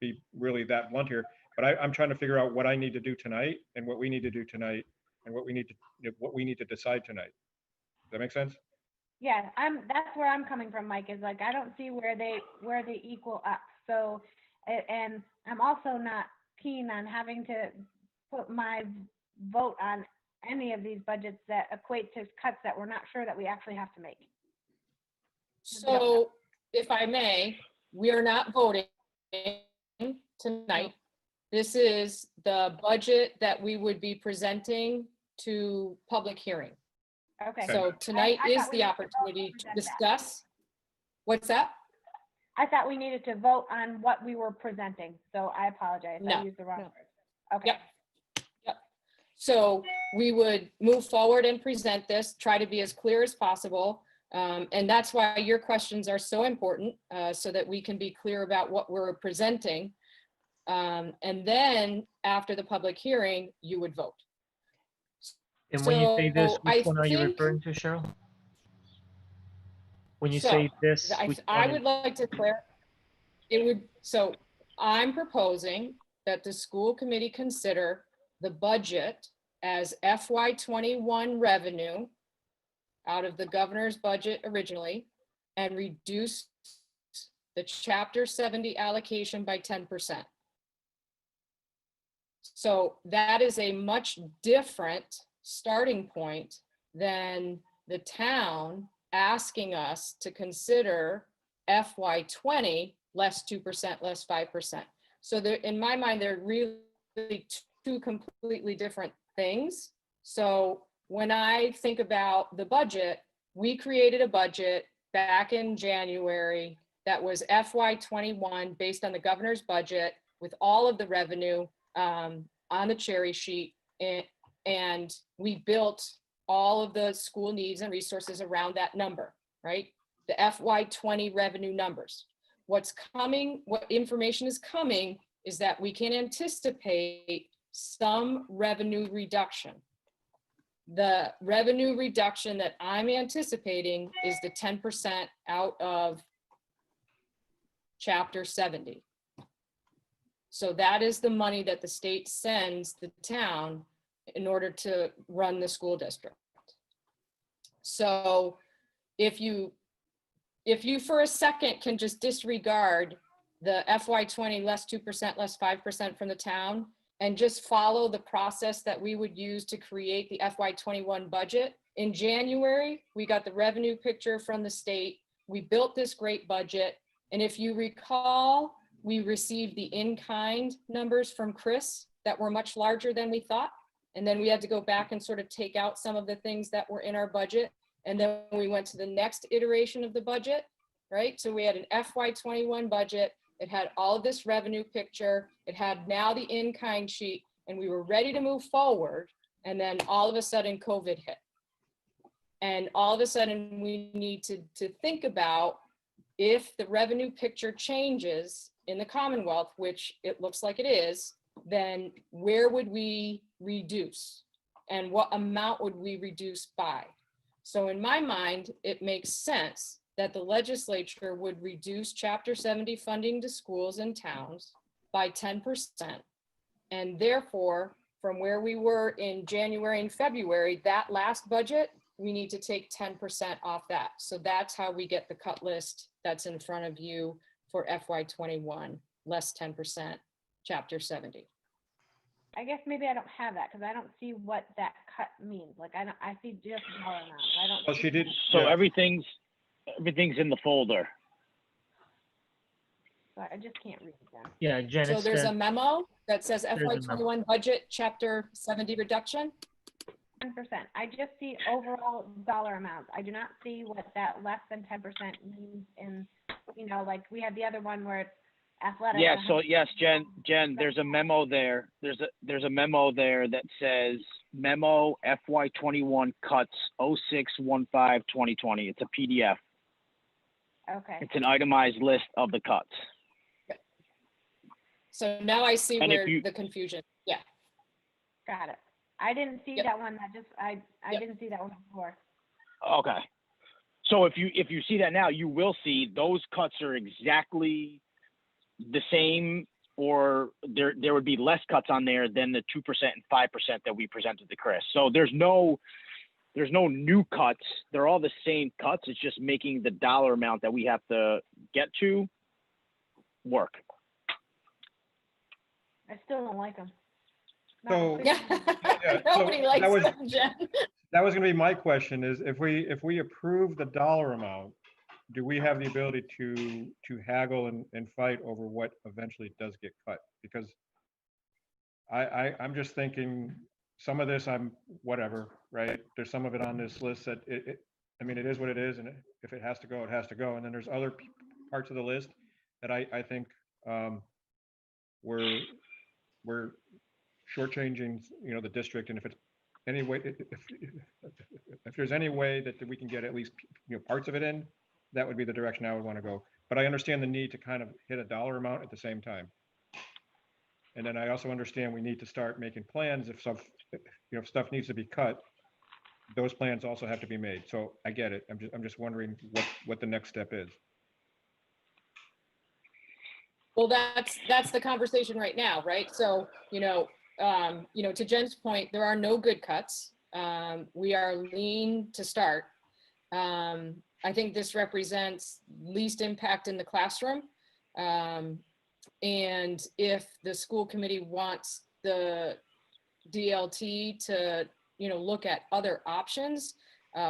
Speaker 3: be really that blunt here, but I'm trying to figure out what I need to do tonight and what we need to do tonight and what we need to decide tonight. Does that make sense?
Speaker 2: Yeah, that's where I'm coming from, Mike, is like I don't see where they equal up. So, and I'm also not keen on having to put my vote on any of these budgets that equate to cuts that we're not sure that we actually have to make.
Speaker 18: So if I may, we are not voting tonight. This is the budget that we would be presenting to public hearing.
Speaker 2: Okay.
Speaker 18: So tonight is the opportunity to discuss. What's that?
Speaker 2: I thought we needed to vote on what we were presenting. So I apologize.
Speaker 18: No.
Speaker 2: I used the wrong word. Okay.
Speaker 18: Yep. So we would move forward and present this, try to be as clear as possible. And that's why your questions are so important, so that we can be clear about what we're presenting. And then after the public hearing, you would vote.
Speaker 4: And when you say this, which one are you
Speaker 18: think-
Speaker 4: referring to, Cheryl? When you say this,
Speaker 18: I would like to clarify. So I'm proposing that the school committee consider the budget as FY21 revenue out of the governor's budget originally and reduce the Chapter 70 allocation by 10%. So that is a much different starting point than the town asking us to consider FY20 less 2%, less 5%. So in my mind, they're really two completely different things. So when I think about the budget, we created a budget back in January that was FY21 based on the governor's budget with all of the revenue on the cherry sheet. And we built all of the school needs and resources around that number, right? The FY20 revenue numbers. What's coming, what information is coming is that we can anticipate some revenue reduction. The revenue reduction that I'm anticipating is the 10% out of Chapter 70. So that is the money that the state sends the town in order to run the school district. So if you for a second can just disregard the FY20 less 2%, less 5% from the town, and just follow the process that we would use to create the FY21 budget. In January, we got the revenue picture from the state. We built this great budget. And if you recall, we received the in-kind numbers from Chris that were much larger than we thought. And then we had to go back and sort of take out some of the things that were in our budget. And then we went to the next iteration of the budget, right? So we had an FY21 budget. It had all of this revenue picture. It had now the in-kind sheet, and we were ready to move forward. And then all of a sudden COVID hit. And all of a sudden we need to think about if the revenue picture changes in the Commonwealth, which it looks like it is, then where would we reduce? And what amount would we reduce by? So in my mind, it makes sense that the legislature would reduce Chapter 70 funding to schools and towns by 10%. And therefore, from where we were in January and February, that last budget, we need to take 10% off that. So that's how we get the cut list that's in front of you for FY21, less 10%, Chapter 70.
Speaker 2: I guess maybe I don't have that because I don't see what that cut means. Like I see just dollar amount. I don't.
Speaker 3: Well, she did.
Speaker 21: So
Speaker 3: yeah.
Speaker 21: everything's in the folder.
Speaker 2: So I just can't read them.
Speaker 4: Yeah, Jen,
Speaker 18: So
Speaker 4: it's
Speaker 18: there's
Speaker 4: the-
Speaker 18: a memo that says
Speaker 4: There's a memo.
Speaker 18: FY21 budget, Chapter 70 reduction.
Speaker 2: 10%. I just see overall dollar amounts. I do not see what that less than 10% means in, like we had the other one where it's athletic.
Speaker 21: Yeah, so yes, Jen, there's a memo there. There's a memo there that says memo FY21 cuts 0615-2020. It's a PDF.
Speaker 2: Okay.
Speaker 21: It's an itemized list of the cuts.
Speaker 18: So now I see
Speaker 21: And
Speaker 18: where
Speaker 21: if you-
Speaker 18: the confusion, yeah.
Speaker 2: Got it. I didn't see that one. I didn't see that one before.
Speaker 21: Okay. So if you see that now, you will see those cuts are exactly the same, or there would be less cuts on there than the 2% and 5% that we presented to Chris. So there's no new cuts. They're all the same cuts. It's just making the dollar amount that we have to get to work.
Speaker 2: I still don't like them.
Speaker 3: So,
Speaker 18: Nobody likes
Speaker 3: that was,
Speaker 18: them, Jen.
Speaker 3: that was going to be my question: is if we approve the dollar amount, do we have the ability to haggle and fight over what eventually does get cut? Because I'm just thinking some of this I'm whatever, right? There's some of it on this list that it is what it is, and if it has to go, it has to go. And then there's other parts of the list that I think we're shortchanging, the district. And if it's any way, if there's any way that we can get at least parts of it in, that would be the direction I would want to go. But I understand the need to kind of hit a dollar amount at the same time. And then I also understand we need to start making plans if stuff needs to be cut. Those plans also have to be made. So I get it. I'm just wondering what the next step is.
Speaker 18: Well, that's the conversation right now, right? So, to Jen's point, there are no good cuts. We are lean to start. I think this represents least impact in the classroom. And if the school committee wants the DLT to, look at other options,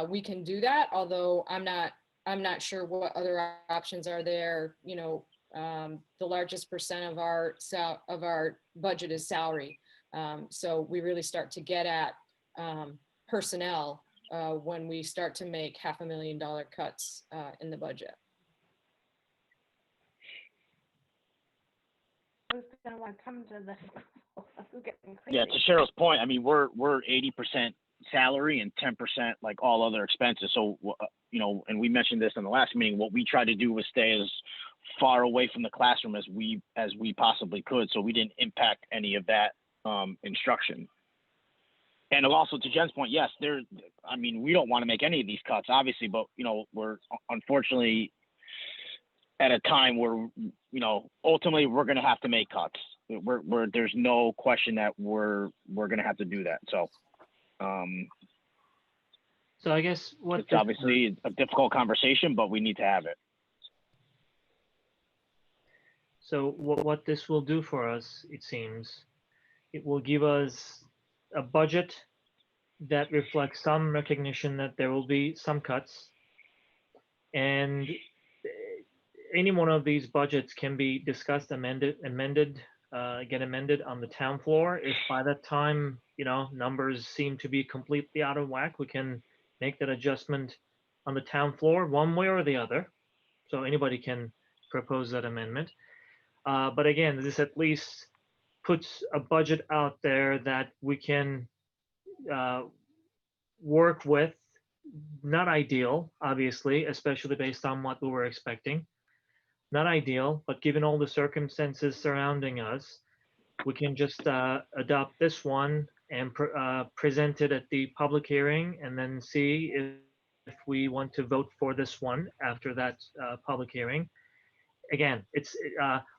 Speaker 18: we can do that. Although I'm not sure what other options are there. The largest percent of our budget is salary. So we really start to get at personnel when we start to make $500,000 cuts in the budget.
Speaker 2: who's gonna want to come to this? Who's getting
Speaker 21: Yeah,
Speaker 2: crazy?
Speaker 21: to Cheryl's point, I mean, we're 80% salary and 10% like all other expenses. So, you know, and we mentioned this in the last meeting, what we tried to do was stay as far away from the classroom as we possibly could. So we didn't impact any of that instruction. And also to Jen's point, yes, I mean, we don't want to make any of these cuts, obviously, but, you know, we're unfortunately at a time where, you know, ultimately we're going to have to make cuts. There's no question that we're going to have to do that. So,
Speaker 4: So I guess
Speaker 21: it's obviously a difficult conversation, but we need to have it.
Speaker 4: So what this will do for us, it seems, it will give us a budget that reflects some recognition that there will be some cuts, and any one of these budgets can be discussed, get amended on the town floor. If by that time, you know, numbers seem to be completely out of whack, we can make that adjustment on the town floor one way or the other. So anybody can propose that amendment. But again, this at least puts a budget out there that we can work with. Not ideal, obviously, especially based on what we were expecting. Not ideal, but given all the circumstances surrounding us, we can just adopt this one and present it at the public hearing, and then see if we want to vote for this one after that public hearing. Again, it's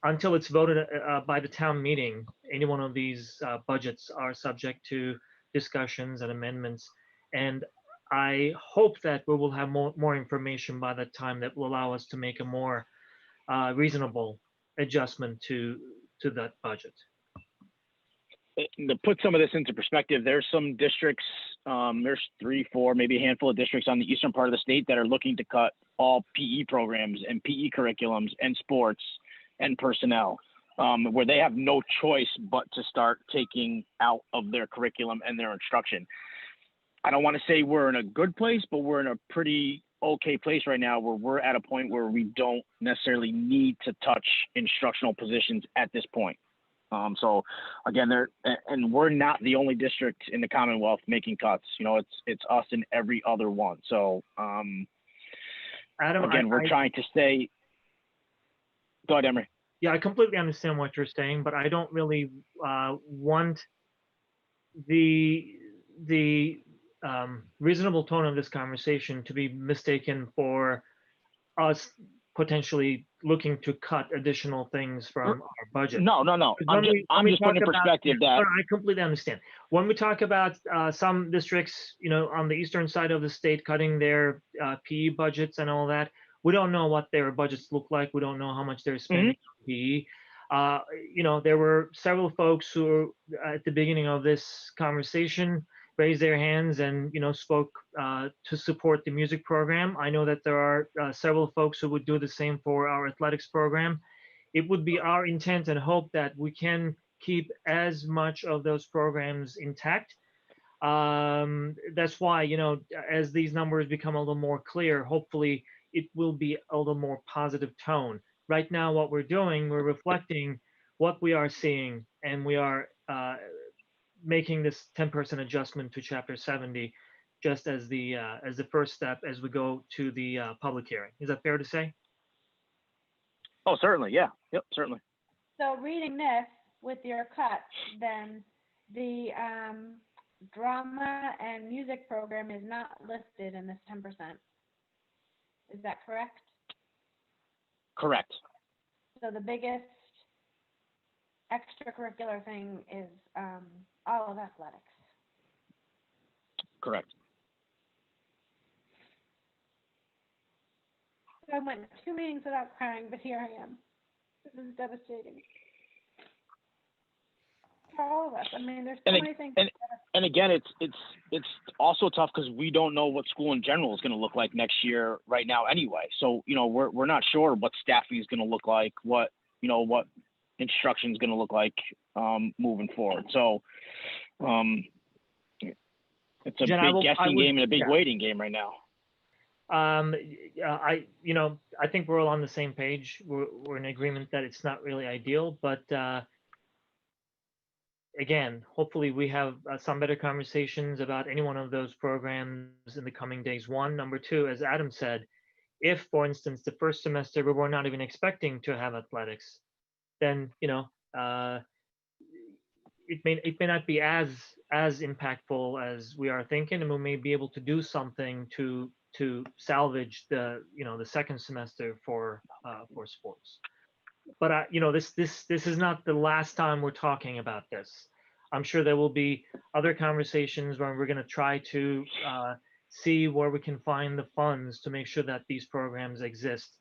Speaker 4: until it's voted by the town meeting, any one of these budgets are subject to discussions and amendments. And I hope that we will have more information by that time that will allow us to make a more reasonable adjustment to that budget.
Speaker 21: To put some of this into perspective, there's some districts, there's 3, 4, maybe a handful of districts on the eastern part of the state that are looking to cut all PE programs and PE curriculums and sports and personnel, where they have no choice but to start taking out of their curriculum and their instruction. I don't want to say we're in a good place, but we're in a pretty okay place right now where we're at a point where we don't necessarily need to touch instructional positions at this point. So again, we're not the only district in the Commonwealth making cuts. You know, it's us and every other one. So
Speaker 4: Adam,
Speaker 21: again, we're trying to stay. Go ahead, Emery.
Speaker 4: Yeah, I completely understand what you're saying, but I don't really want the reasonable tone of this conversation to be mistaken for us potentially looking to cut additional things from our budget.
Speaker 21: No. I'm just putting in perspective that.
Speaker 4: I completely understand. When we talk about some districts, you know, on the eastern side of the state cutting their PE budgets and all that, we don't know what their budgets look like. We don't know how much they're spending on PE. You know, there were several folks who at the beginning of this conversation raised their hands and, you know, spoke to support the music program. I know that there are several folks who would do the same for our athletics program. It would be our intent and hope that we can keep as much of those programs intact. That's why, you know, as these numbers become a little more clear, hopefully it will be a little more positive tone. Right now, what we're doing, we're reflecting what we are seeing, and we are making this 10% adjustment to Chapter 70 just as the first step as we go to the public hearing. Is that fair to say?
Speaker 21: Oh, certainly. Yeah. Yep. Certainly.
Speaker 2: So reading this with your cuts, then the drama and music program is not listed in this 10%. Is that correct?
Speaker 21: Correct.
Speaker 2: So the biggest extracurricular thing is all of athletics.
Speaker 21: Correct.
Speaker 2: I went 2 meetings without crying, but here I am. This is devastating. For all of us. I mean, there's so many things.
Speaker 21: And again, it's also tough because we don't know what school in general is going to look like next year right now anyway. So, you know, we're not sure what staffing is going to look like, what instruction is going to look like moving forward. So it's a big guessing game and a big waiting game right now.
Speaker 4: I think we're all on the same page. We're in agreement that it's not really ideal, but again, hopefully we have some better conversations about any one of those programs in the coming days. One, number two, as Adam said, if, for instance, the first semester we were not even expecting to have athletics, then it may not be as impactful as we are thinking, and we may be able to do something to salvage the second semester for sports. But this is not the last time we're talking about this. I'm sure there will be other conversations where we're going to try to see where we can find the funds to make sure that these programs exist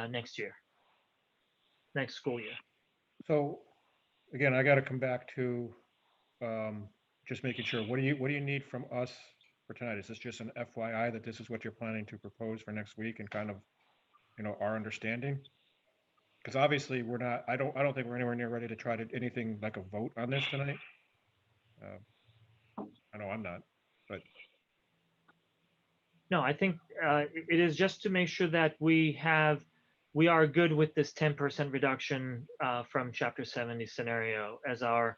Speaker 4: next school year.
Speaker 3: So again, I got to come back to just making sure. What do you need from us for tonight? Is this just an FYI that this is what you're planning to propose for next week, and kind of, our understanding? Because obviously we're not. I don't think we're anywhere near ready to try to anything like a vote on this tonight. I know I'm not, but
Speaker 4: no, I think it is just to make sure that we are good with this 10% reduction from Chapter 70 scenario as our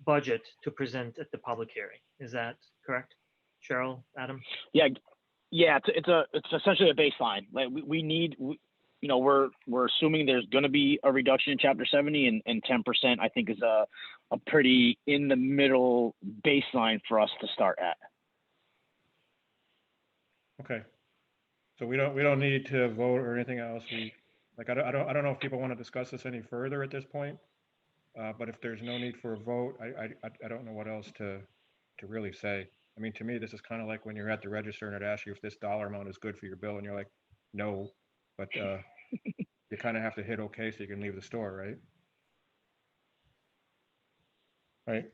Speaker 4: budget to present at the public hearing. Is that correct, Cheryl, Adam?
Speaker 21: Yeah. It's essentially a baseline. Like we need. We're assuming there's going to be a reduction in Chapter 70, and 10% I think is a pretty in the middle baseline for us to start at.
Speaker 3: okay. So we don't need to vote or anything else. I don't know if people want to discuss this any further at this point. But if there's no need for a vote, I don't know what else to really say. I mean, to me, this is kind of like when you're at the register and it asks you if this dollar amount is good for your bill, and you're like, no, but you kind of have to hit okay so you can leave the store, right? Right.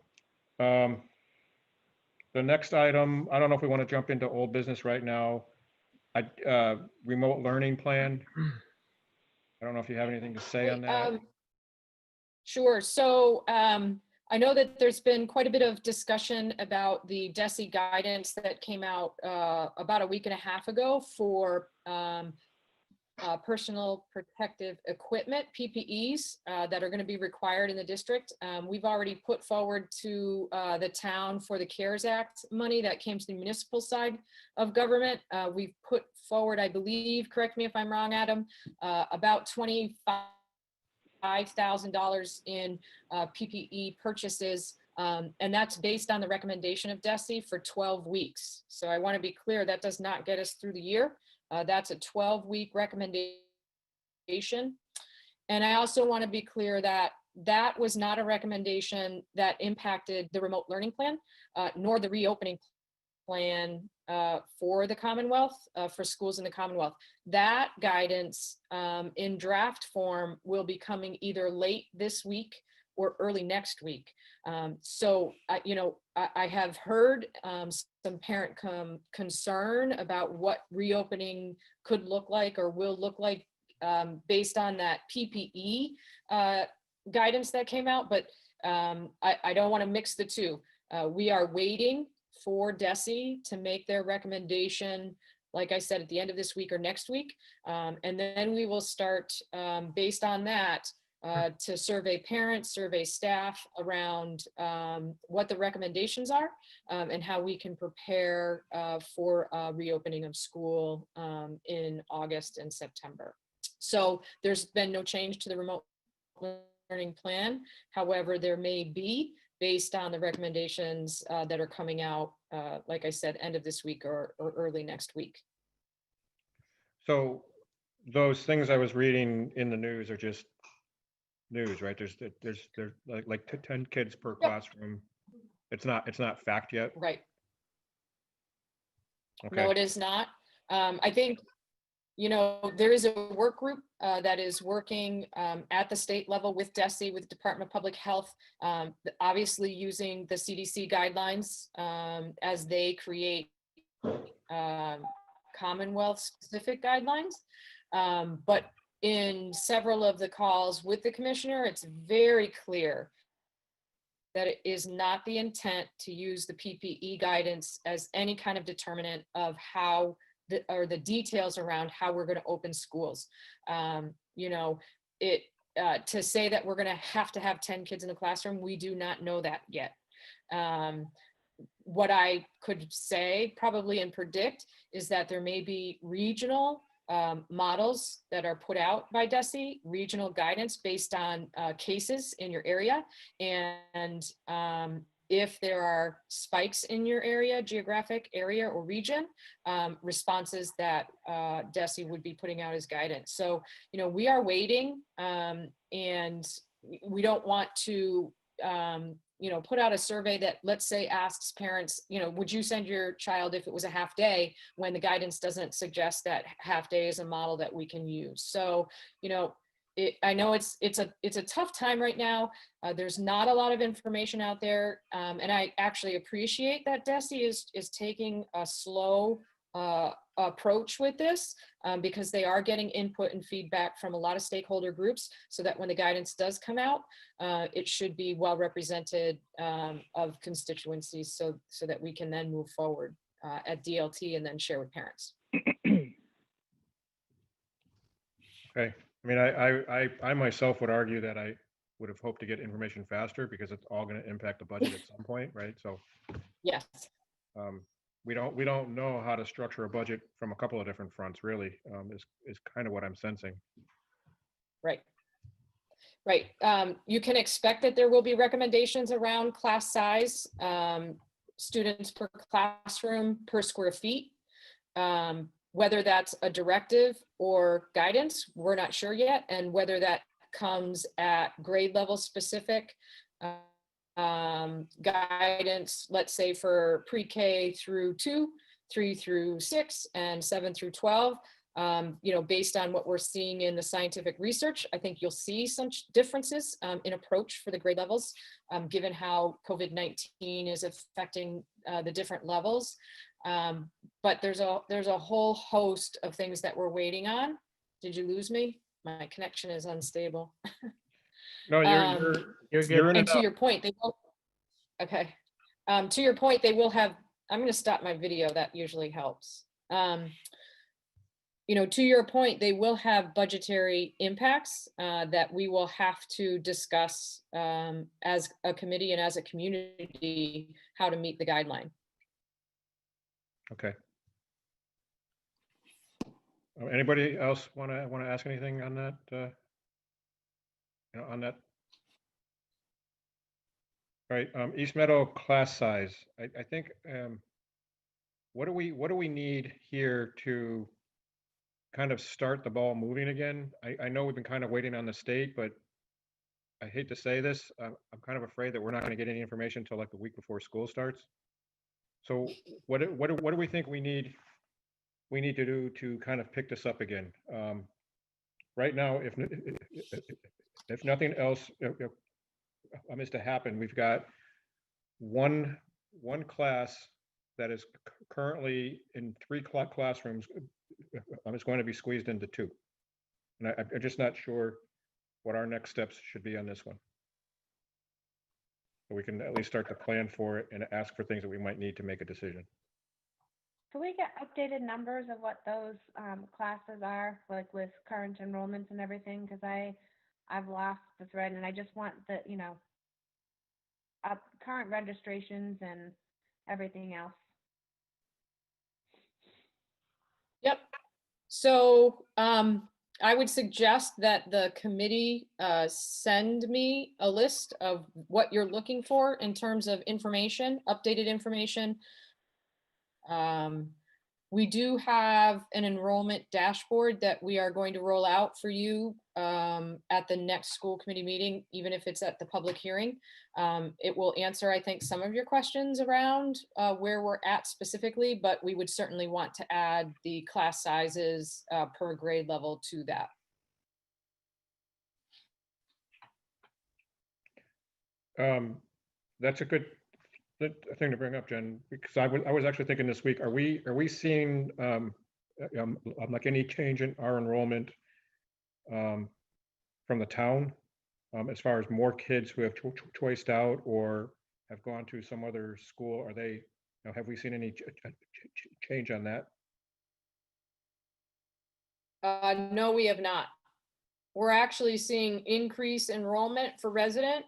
Speaker 3: The next item, I don't know if we want to jump into old business right now. Remote learning plan. I don't know if you have anything to say on that.
Speaker 18: Sure. So I know that there's been quite a bit of discussion about the DESE guidance that came out about a week and a half ago for personal protective equipment, PPEs, that are going to be required in the district. We've already put forward to the town for the CARES Act money that came to the municipal side of government. We've put forward, I believe, correct me if I'm wrong, Adam, about $25,000 in PPE purchases. And that's based on the recommendation of DESE for 12 weeks. So I want to be clear, that does not get us through the year. That's a 12-week recommendation. And I also want to be clear that that was not a recommendation that impacted the remote learning plan, nor the reopening plan for the Commonwealth, for schools in the Commonwealth. That guidance in draft form will be coming either late this week or early next week. So, I have heard some parent concern about what reopening could look like or will look like based on that PPE guidance that came out, but I don't want to mix the two. We are waiting for DESE to make their recommendation, like I said, at the end of this week or next week. And then we will start, based on that, to survey parents, survey staff around what the recommendations are and how we can prepare for reopening of school in August and September. So there's been no change to the remote learning plan. However, there may be, based on the recommendations that are coming out, like I said, end of this week or early next week.
Speaker 3: So those things I was reading in the news are just news, right? There's like 10 kids per classroom. It's not fact yet.
Speaker 18: Right.
Speaker 3: Okay.
Speaker 18: No, it is not. I think, there is a work group that is working at the state level with DESE, with the Department of Public Health, obviously using the CDC guidelines as they create Commonwealth specific guidelines. But in several of the calls with the commissioner, it's very clear that it is not the intent to use the PPE guidance as any kind of determinant of how the details around how we're going to open schools. You know, to say that we're going to have 10 kids in the classroom, we do not know that yet. What I could say probably and predict is that there may be regional models that are put out by DESE, regional guidance based on cases in your area. And if there are spikes in your area, geographic area or region, responses that DESE would be putting out as guidance. So, you know, we are waiting, and we don't want to, you know, put out a survey that, let's say, asks parents, you know, would you send your child if it was a half day, when the guidance doesn't suggest that half day is a model that we can use. So, you know, I know it's a tough time right now. There's not a lot of information out there, and I actually appreciate that DESE is taking a slow approach with this, because they are getting input and feedback from a lot of stakeholder groups, so that when the guidance does come out, it should be well represented of constituencies, so that we can then move forward at DLT and then share with parents.
Speaker 3: Okay. I mean, I myself would argue that I would have hoped to get information faster, because it's all going to impact the budget at some point, right? So
Speaker 18: yes,
Speaker 3: we don't know how to structure a budget from a couple of different fronts, really, is kind of what I'm sensing.
Speaker 18: Right. Right. You can expect that there will be recommendations around class size, students per classroom per square feet. Whether that's a directive or guidance, we're not sure yet. And whether that comes at grade level specific guidance, let's say for pre-K through 2, 3 through 6, and 7 through 12. You know, based on what we're seeing in the scientific research, I think you'll see some differences in approach for the grade levels, given how COVID-19 is affecting the different levels. But there's a whole host of things that we're waiting on. Did you lose me? My connection is unstable.
Speaker 3: No, you're good.
Speaker 18: And to your point, they will. Okay. To your point, they will have. I'm going to stop my video. That usually helps. You know, to your point, they will have budgetary impacts that we will have to discuss as a committee and as a community, how to meet the guideline.
Speaker 3: Okay. Anybody else want to ask anything on that? You know, on that. All right. East Meadow class size. I think. What do we need here to kind of start the ball moving again? I know we've been kind of waiting on the state, but I hate to say this. I'm kind of afraid that we're not going to get any information until like the week before school starts. So what do we think we need to do to kind of pick this up again? Right now, if nothing else is to happen, we've got one class that is currently in 3 classrooms. It's going to be squeezed into 2, and I'm just not sure what our next steps should be on this one. So we can at least start to plan for it and ask for things that we might need to make a decision.
Speaker 2: Can we get updated numbers of what those classes are, like with current enrollments and everything? Because I've lost the thread, and I just want the, you know, current registrations and everything else.
Speaker 18: Yep. So I would suggest that the committee send me a list of what you're looking for in terms of information, updated information. We do have an enrollment dashboard that we are going to roll out for you at the next school committee meeting, even if it's at the public hearing. It will answer, I think, some of your questions around where we're at specifically, but we would certainly want to add the class sizes per grade level to that.
Speaker 3: That's a good thing to bring up, Jen, because I was actually thinking this week, are we seeing like any change in our enrollment from the town as far as more kids who have choiced out or have gone to some other school? Are they, have we seen any change on that?
Speaker 18: No, we have not. We're actually seeing increase enrollment for resident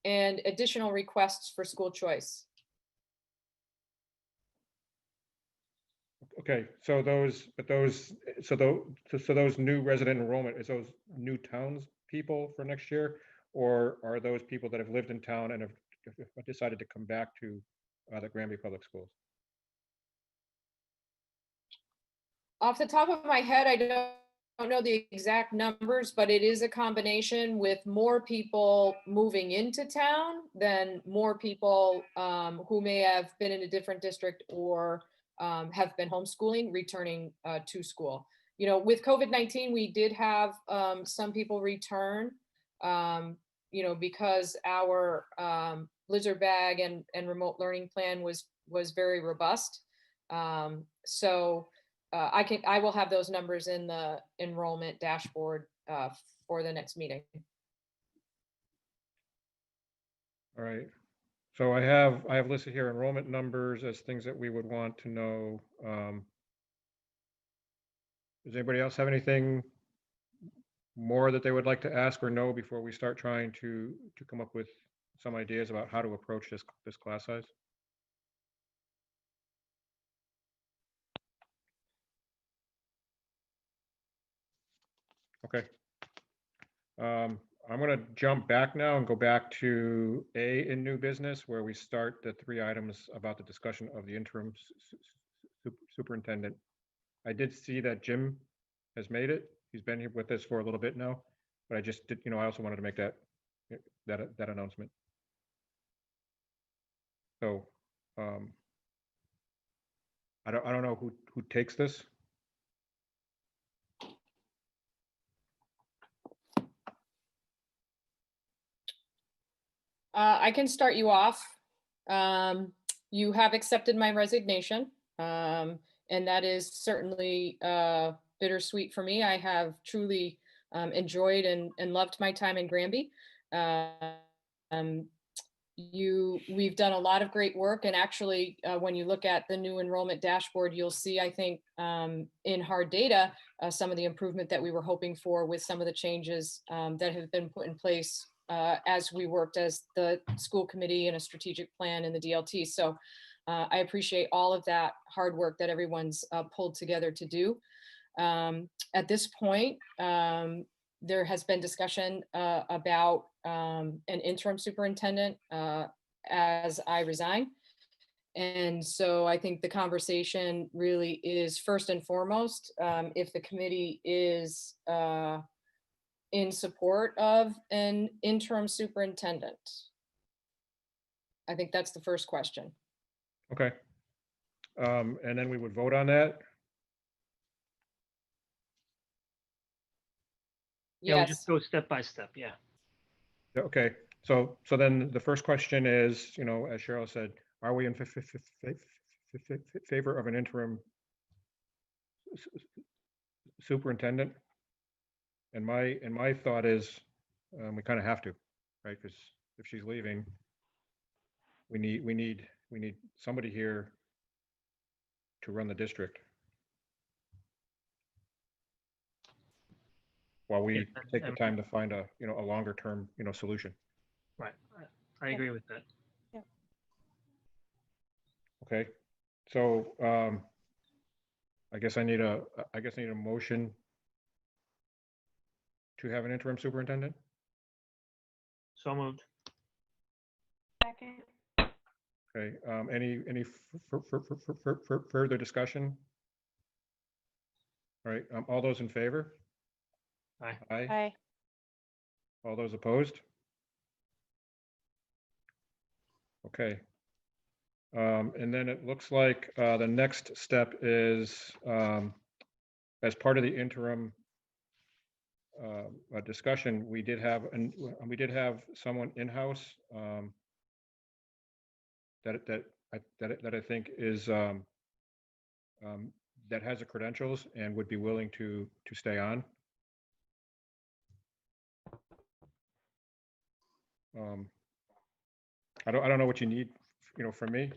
Speaker 18: and additional requests for school choice.
Speaker 3: Okay, so those new resident enrollment, is those new towns people for next year? Or are those people that have lived in town and have decided to come back to the Granby Public Schools?
Speaker 18: Off the top of my head, I don't know the exact numbers, but it is a combination with more people moving into town than more people who may have been in a different district or have been homeschooling returning to school. You know, with COVID-19, we did have some people return, you know, because our blizzard bag and remote learning plan was very robust. So I will have those numbers in the enrollment dashboard for the next meeting.
Speaker 3: All right. So I have listed here enrollment numbers as things that we would want to know. Does anybody else have anything more that they would like to ask or know before we start trying to come up with some ideas about how to approach this class size? Okay. I'm going to jump back now and go back to A in new business, where we start the 3 items about the discussion of the interim superintendent. I did see that Jim has made it. He's been here with us for a little bit now, but I just did, I also wanted to make that announcement. So I don't know who takes this.
Speaker 18: I can start you off. You have accepted my resignation, and that is certainly bittersweet for me. I have truly enjoyed and loved my time in Granby. We've done a lot of great work, and actually, when you look at the new enrollment dashboard, you'll see, I think, in hard data, some of the improvement that we were hoping for with some of the changes that have been put in place as we worked as the school committee and a strategic plan in the DLT. So I appreciate all of that hard work that everyone's pulled together to do. At this point, there has been discussion about an interim superintendent as I resign. And so I think the conversation really is first and foremost, if the committee is in support of an interim superintendent. I think that's the first question.
Speaker 3: Okay. And then we would vote on that.
Speaker 4: Yeah, we
Speaker 18: Yes.
Speaker 4: just go step by step. Yeah.
Speaker 3: Okay. So then the first question is, as Cheryl said, are we in favor of an interim superintendent? And my thought is we kind of have to, right? Because if she's leaving, we need somebody here to run the district while we take the time to find a longer term solution.
Speaker 4: Right. I agree with that.
Speaker 1: Yeah.
Speaker 3: Okay. So I guess I need a motion to have an interim superintendent.
Speaker 4: So moved.
Speaker 18: Second.
Speaker 3: Okay. Any further discussion? All right. All those in favor?
Speaker 4: Aye.
Speaker 3: Aye.
Speaker 1: Aye.
Speaker 3: All those opposed? Okay. And then it looks like the next step is as part of the interim discussion, we did have someone in-house that I think is that has the credentials and would be willing to stay on. I don't know what you need, from me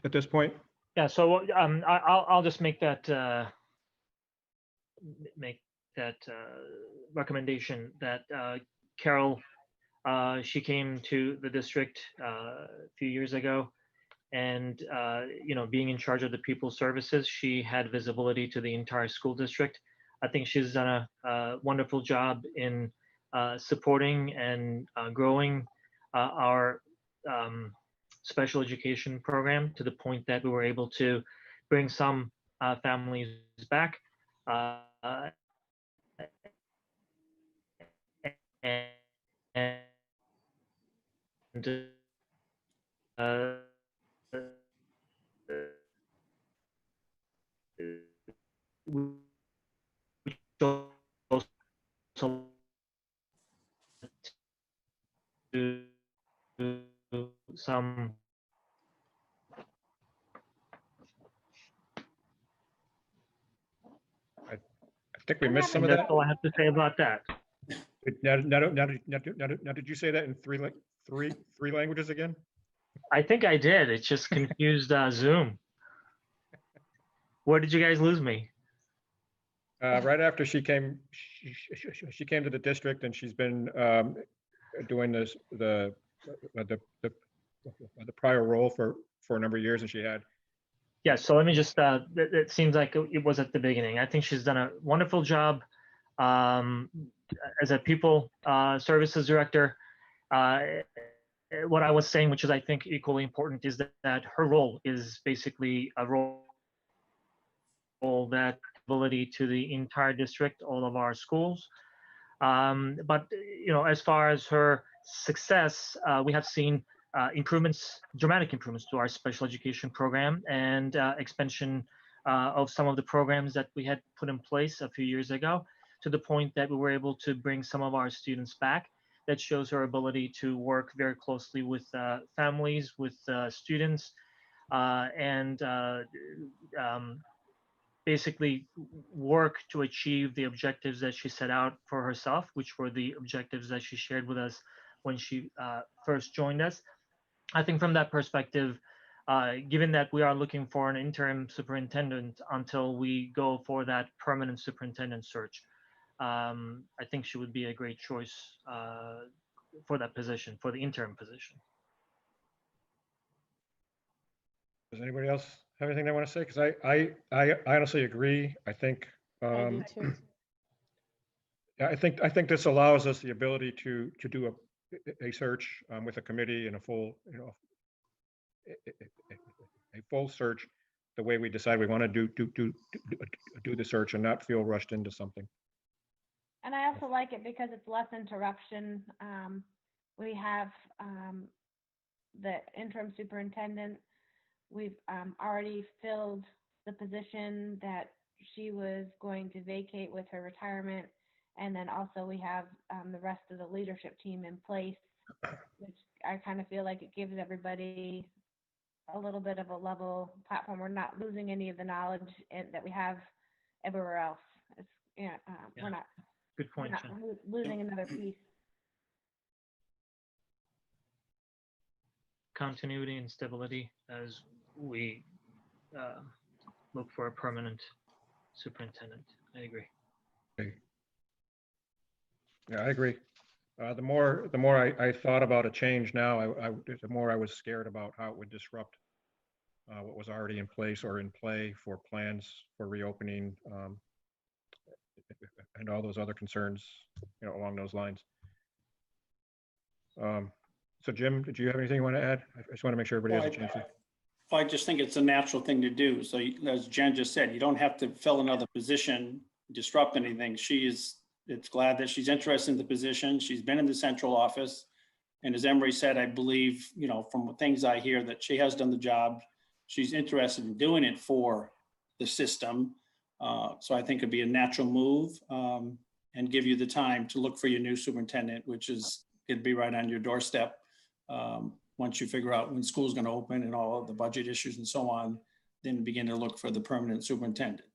Speaker 3: at this point.
Speaker 4: Yeah. So I'll just make that recommendation that Carol, she came to the district a few years ago, and being in charge of the people services, she had visibility to the entire school district. I think she's done a wonderful job in supporting and growing our special education program to the point that we were able to bring some families back. And some
Speaker 3: I think we missed some of that.
Speaker 4: That's all I have to say about that.
Speaker 3: Now, did you say that in three languages again?
Speaker 4: I think I did. It just confused Zoom. Where did you guys lose me?
Speaker 3: Right after she came to the district, and she's been doing the prior role for a number of years, and she had.
Speaker 4: Yeah, so let me just, it seems like it was at the beginning. I think she's done a wonderful job as a people services director. What I was saying, which is I think equally important, is that her role is basically a role that ability to the entire district, all of our schools. But as far as her success, we have seen dramatic improvements to our special education program, and expansion of some of the programs that we had put in place a few years ago, to the point that we were able to bring some of our students back. That shows her ability to work very closely with families, with students, and basically work to achieve the objectives that she set out for herself, which were the objectives that she shared with us when she first joined us. I think from that perspective, given that we are looking for an interim superintendent until we go for that permanent superintendent search, I think she would be a great choice for that position, for the interim position.
Speaker 3: Does anybody else have anything they want to say? Because I honestly agree. I think
Speaker 1: I do too.
Speaker 3: I think this allows us the ability to do a search with a committee and a full a full search the way we decide we want to do the search, and not feel rushed into something.
Speaker 2: And I also like it because it's less interruption. We have the interim superintendent. We've already filled the position that she was going to vacate with her retirement. And then also we have the rest of the leadership team in place, which I kind of feel like it gives everybody a little bit of a level platform. We're not losing any of the knowledge that we have everywhere else. It's, we're not.
Speaker 4: Good point,
Speaker 2: We're not losing another piece.
Speaker 4: Continuity and stability as we look for a permanent superintendent. I agree.
Speaker 3: Okay. Yeah, I agree. The more I thought about a change now, the more I was scared about how it would disrupt what was already in place or in play for plans for reopening, and all those other concerns, along those lines. So Jim, did you have anything you want to add? I just want to make sure everybody has a chance to.
Speaker 6: I just think it's a natural thing to do. So as Jen just said, you don't have to fill another position, disrupt anything. It's glad that she's interested in the position. She's been in the central office. And as Emery said, I believe, from things I hear, that she has done the job. She's interested in doing it for the system. So I think it'd be a natural move, and give you the time to look for your new superintendent, which is, it'd be right on your doorstep. Once you figure out when school's going to open and all of the budget issues and so on, then begin to look for the permanent superintendent.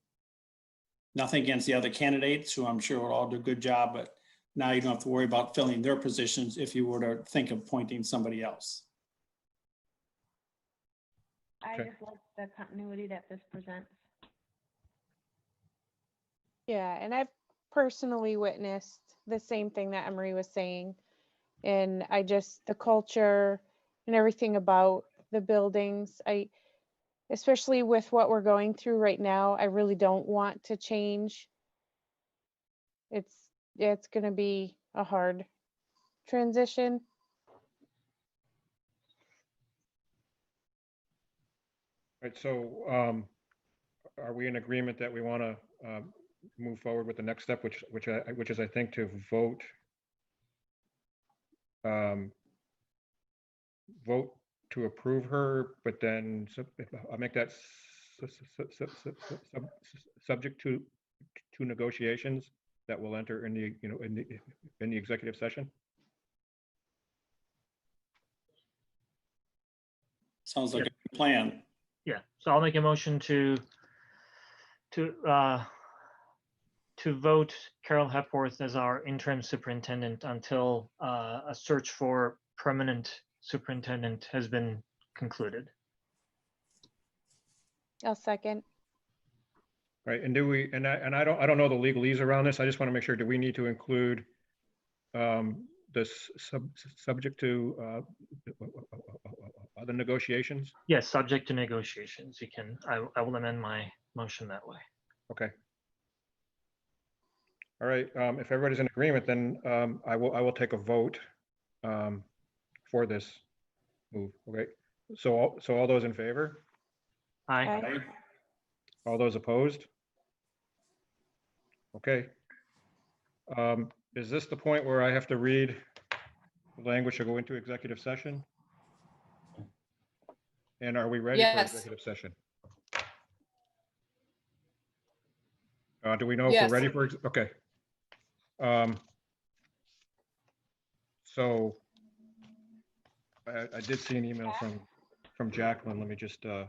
Speaker 6: Nothing against the other candidates, who I'm sure will all do a good job, but now you don't have to worry about filling their positions if you were to think of appointing somebody else.
Speaker 2: I just like the continuity that this presents.
Speaker 1: Yeah, and personally witnessed the same thing that Emery was saying. And the culture and everything about the buildings, especially with what we're going through right now, I really don't want to change. It's going to be a hard transition.
Speaker 3: Right, so are we in agreement that we want to move forward with the next step, which is I think to vote vote to approve her, but then I'll make that subject to negotiations that will enter in the in the executive session.
Speaker 6: Sounds like a good plan.
Speaker 4: Yeah, so I'll make a motion to vote Carol Hepworth as our interim superintendent until a search for permanent superintendent has been concluded.
Speaker 1: I'll second.
Speaker 3: Right, and do we? And I don't know the legalese around this. I just want to make sure. Do we need to include this subject to other negotiations?
Speaker 4: Yes, subject to negotiations. You can. I will amend my motion that way.
Speaker 3: Okay. All right. If everybody's in agreement, then I will take a vote for this move. Okay. So all those in favor?
Speaker 4: Aye.
Speaker 1: Aye.
Speaker 3: All those opposed? Okay. Is this the point where I have to read the language to go into executive session? And are we ready for
Speaker 18: Yes.
Speaker 3: executive session? Do we know if
Speaker 18: Yes.
Speaker 3: we're ready for, okay. So I did see an email from Jacqueline. Let me just,
Speaker 4: Would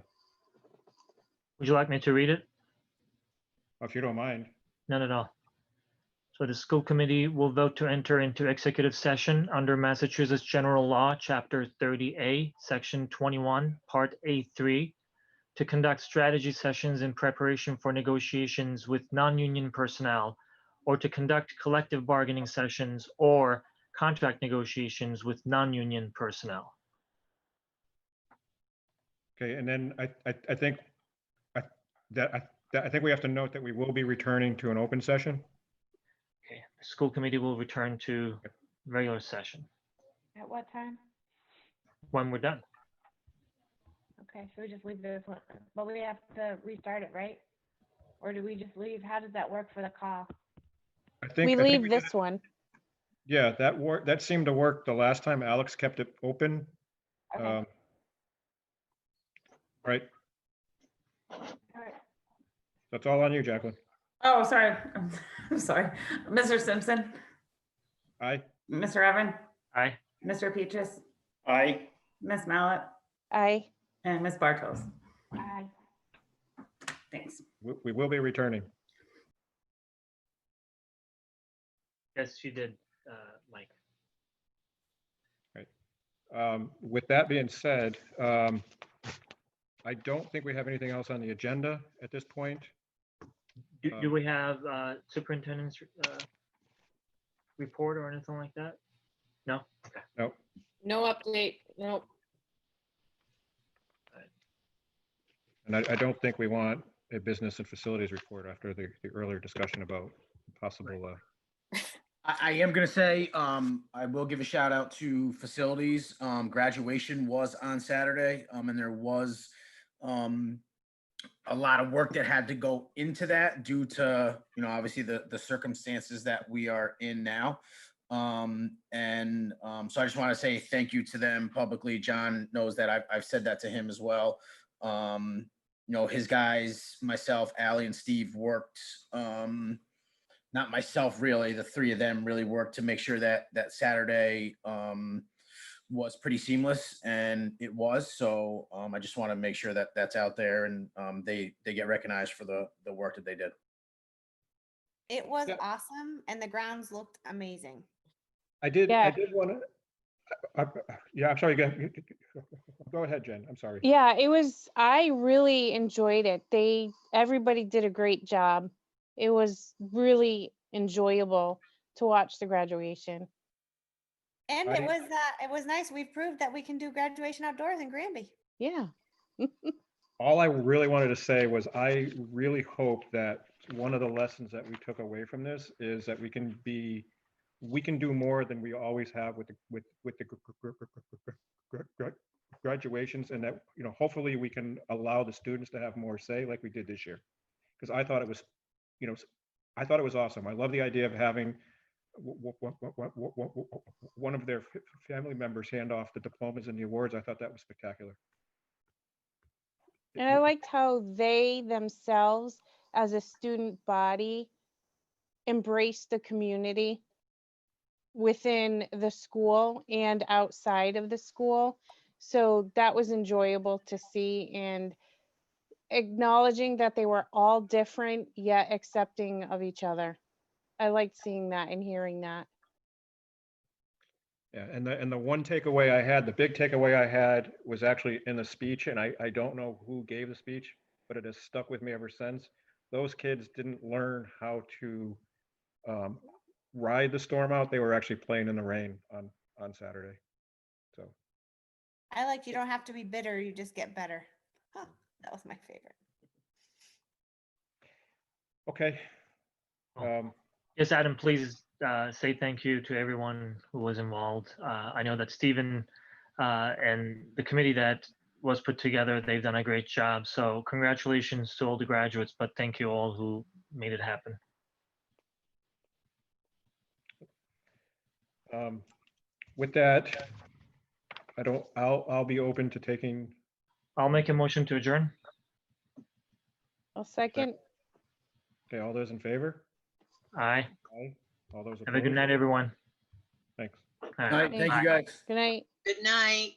Speaker 4: you like me to read it?
Speaker 3: if you don't mind.
Speaker 4: None at all. So the school committee will vote to enter into executive session under Massachusetts General Law, Chapter 30A, Section 21, Part A3, to conduct strategy sessions in preparation for negotiations with non-union personnel, or to conduct collective bargaining sessions or contract negotiations with non-union personnel.
Speaker 3: Okay, and then I think I think we have to note that we will be returning to an open session.
Speaker 4: Okay, the school committee will return to regular session
Speaker 2: At what time?
Speaker 4: when we're done.
Speaker 2: Okay, so we just leave this one, but we have to restart it, right? Or do we just leave? How does that work for the call?
Speaker 3: I think
Speaker 1: We
Speaker 3: I think
Speaker 1: leave
Speaker 3: we
Speaker 1: this one.
Speaker 3: Yeah, that seemed to work the last time. Alex kept it open.
Speaker 2: Okay.
Speaker 3: Right.
Speaker 2: All right.
Speaker 3: That's all on you, Jacqueline.
Speaker 8: Oh, sorry. I'm sorry. Mr. Simpson,
Speaker 3: Aye.
Speaker 8: Mr. Evan,
Speaker 4: Aye.
Speaker 8: Mr. Peaches,
Speaker 6: Aye.
Speaker 8: Miss Mallett,
Speaker 1: Aye.
Speaker 8: and Miss Bartos.
Speaker 2: Aye.
Speaker 8: Thanks.
Speaker 3: We will be returning.
Speaker 4: Yes, you did, Mike.
Speaker 3: Right. With that being said, I don't think we have anything else on the agenda at this point.
Speaker 4: Do we have superintendent's report or anything like that? No? Okay.
Speaker 3: No.
Speaker 18: No update, no.
Speaker 3: And I don't think we want a business and facilities report after the earlier discussion about possible.
Speaker 22: I am going to say, I will give a shout out to facilities. Graduation was on Saturday, and there was a lot of work that had to go into that due to, obviously the circumstances that we are in now. So I just want to say thank you to them publicly. John knows that I've said that to him as well. His guys, myself, Allie, and Steve worked, not myself really, the three of them really worked to make sure that Saturday was pretty seamless, and it was. So I just want to make sure that that's out there, and they get recognized for the work that they did.
Speaker 2: It was awesome, and the grounds looked amazing.
Speaker 3: I did want to. Yeah, I'm sorry. Go ahead, Jen. I'm sorry.
Speaker 1: Yeah, I really enjoyed it. Everybody did a great job. It was really enjoyable to watch the graduation.
Speaker 2: And it was nice. We've proved that we can do graduation outdoors in Granby.
Speaker 1: Yeah.
Speaker 3: All I really wanted to say was I really hope that one of the lessons that we took away from this is that we can do more than we always have with the graduations, and that, you know, hopefully we can allow the students to have more say like we did this year. Because I thought it was, you know, I thought it was awesome. I love the idea of having one of their family members hand off the diplomas and the awards. I thought that was spectacular.
Speaker 1: And I liked how they themselves, as a student body, embraced the community within the school and outside of the school. So that was enjoyable to see, and acknowledging that they were all different yet accepting of each other. I liked seeing that and hearing that.
Speaker 3: Yeah, and the one takeaway I had, the big takeaway I had was actually in the speech, and I don't know who gave the speech, but it has stuck with me ever since. Those kids didn't learn how to ride the storm out. They were actually playing in the rain on Saturday. So
Speaker 2: I like, you don't have to be bitter, you just get better. Huh, that was my favorite.
Speaker 3: okay.
Speaker 4: Yes, Adam, please say thank you to everyone who was involved. I know that Stephen and the committee that was put together, they've done a great job. So congratulations to all the graduates, but thank you all who made it happen.
Speaker 3: With that, I'll be open to taking.
Speaker 4: I'll make a motion to adjourn.
Speaker 1: I'll second.
Speaker 3: Okay, all those in favor?
Speaker 4: Aye.
Speaker 3: Aye. All those opposed?
Speaker 4: Have a good night, everyone.
Speaker 3: Thanks.
Speaker 22: All right, thank you guys.
Speaker 1: Good night.
Speaker 7: Good night.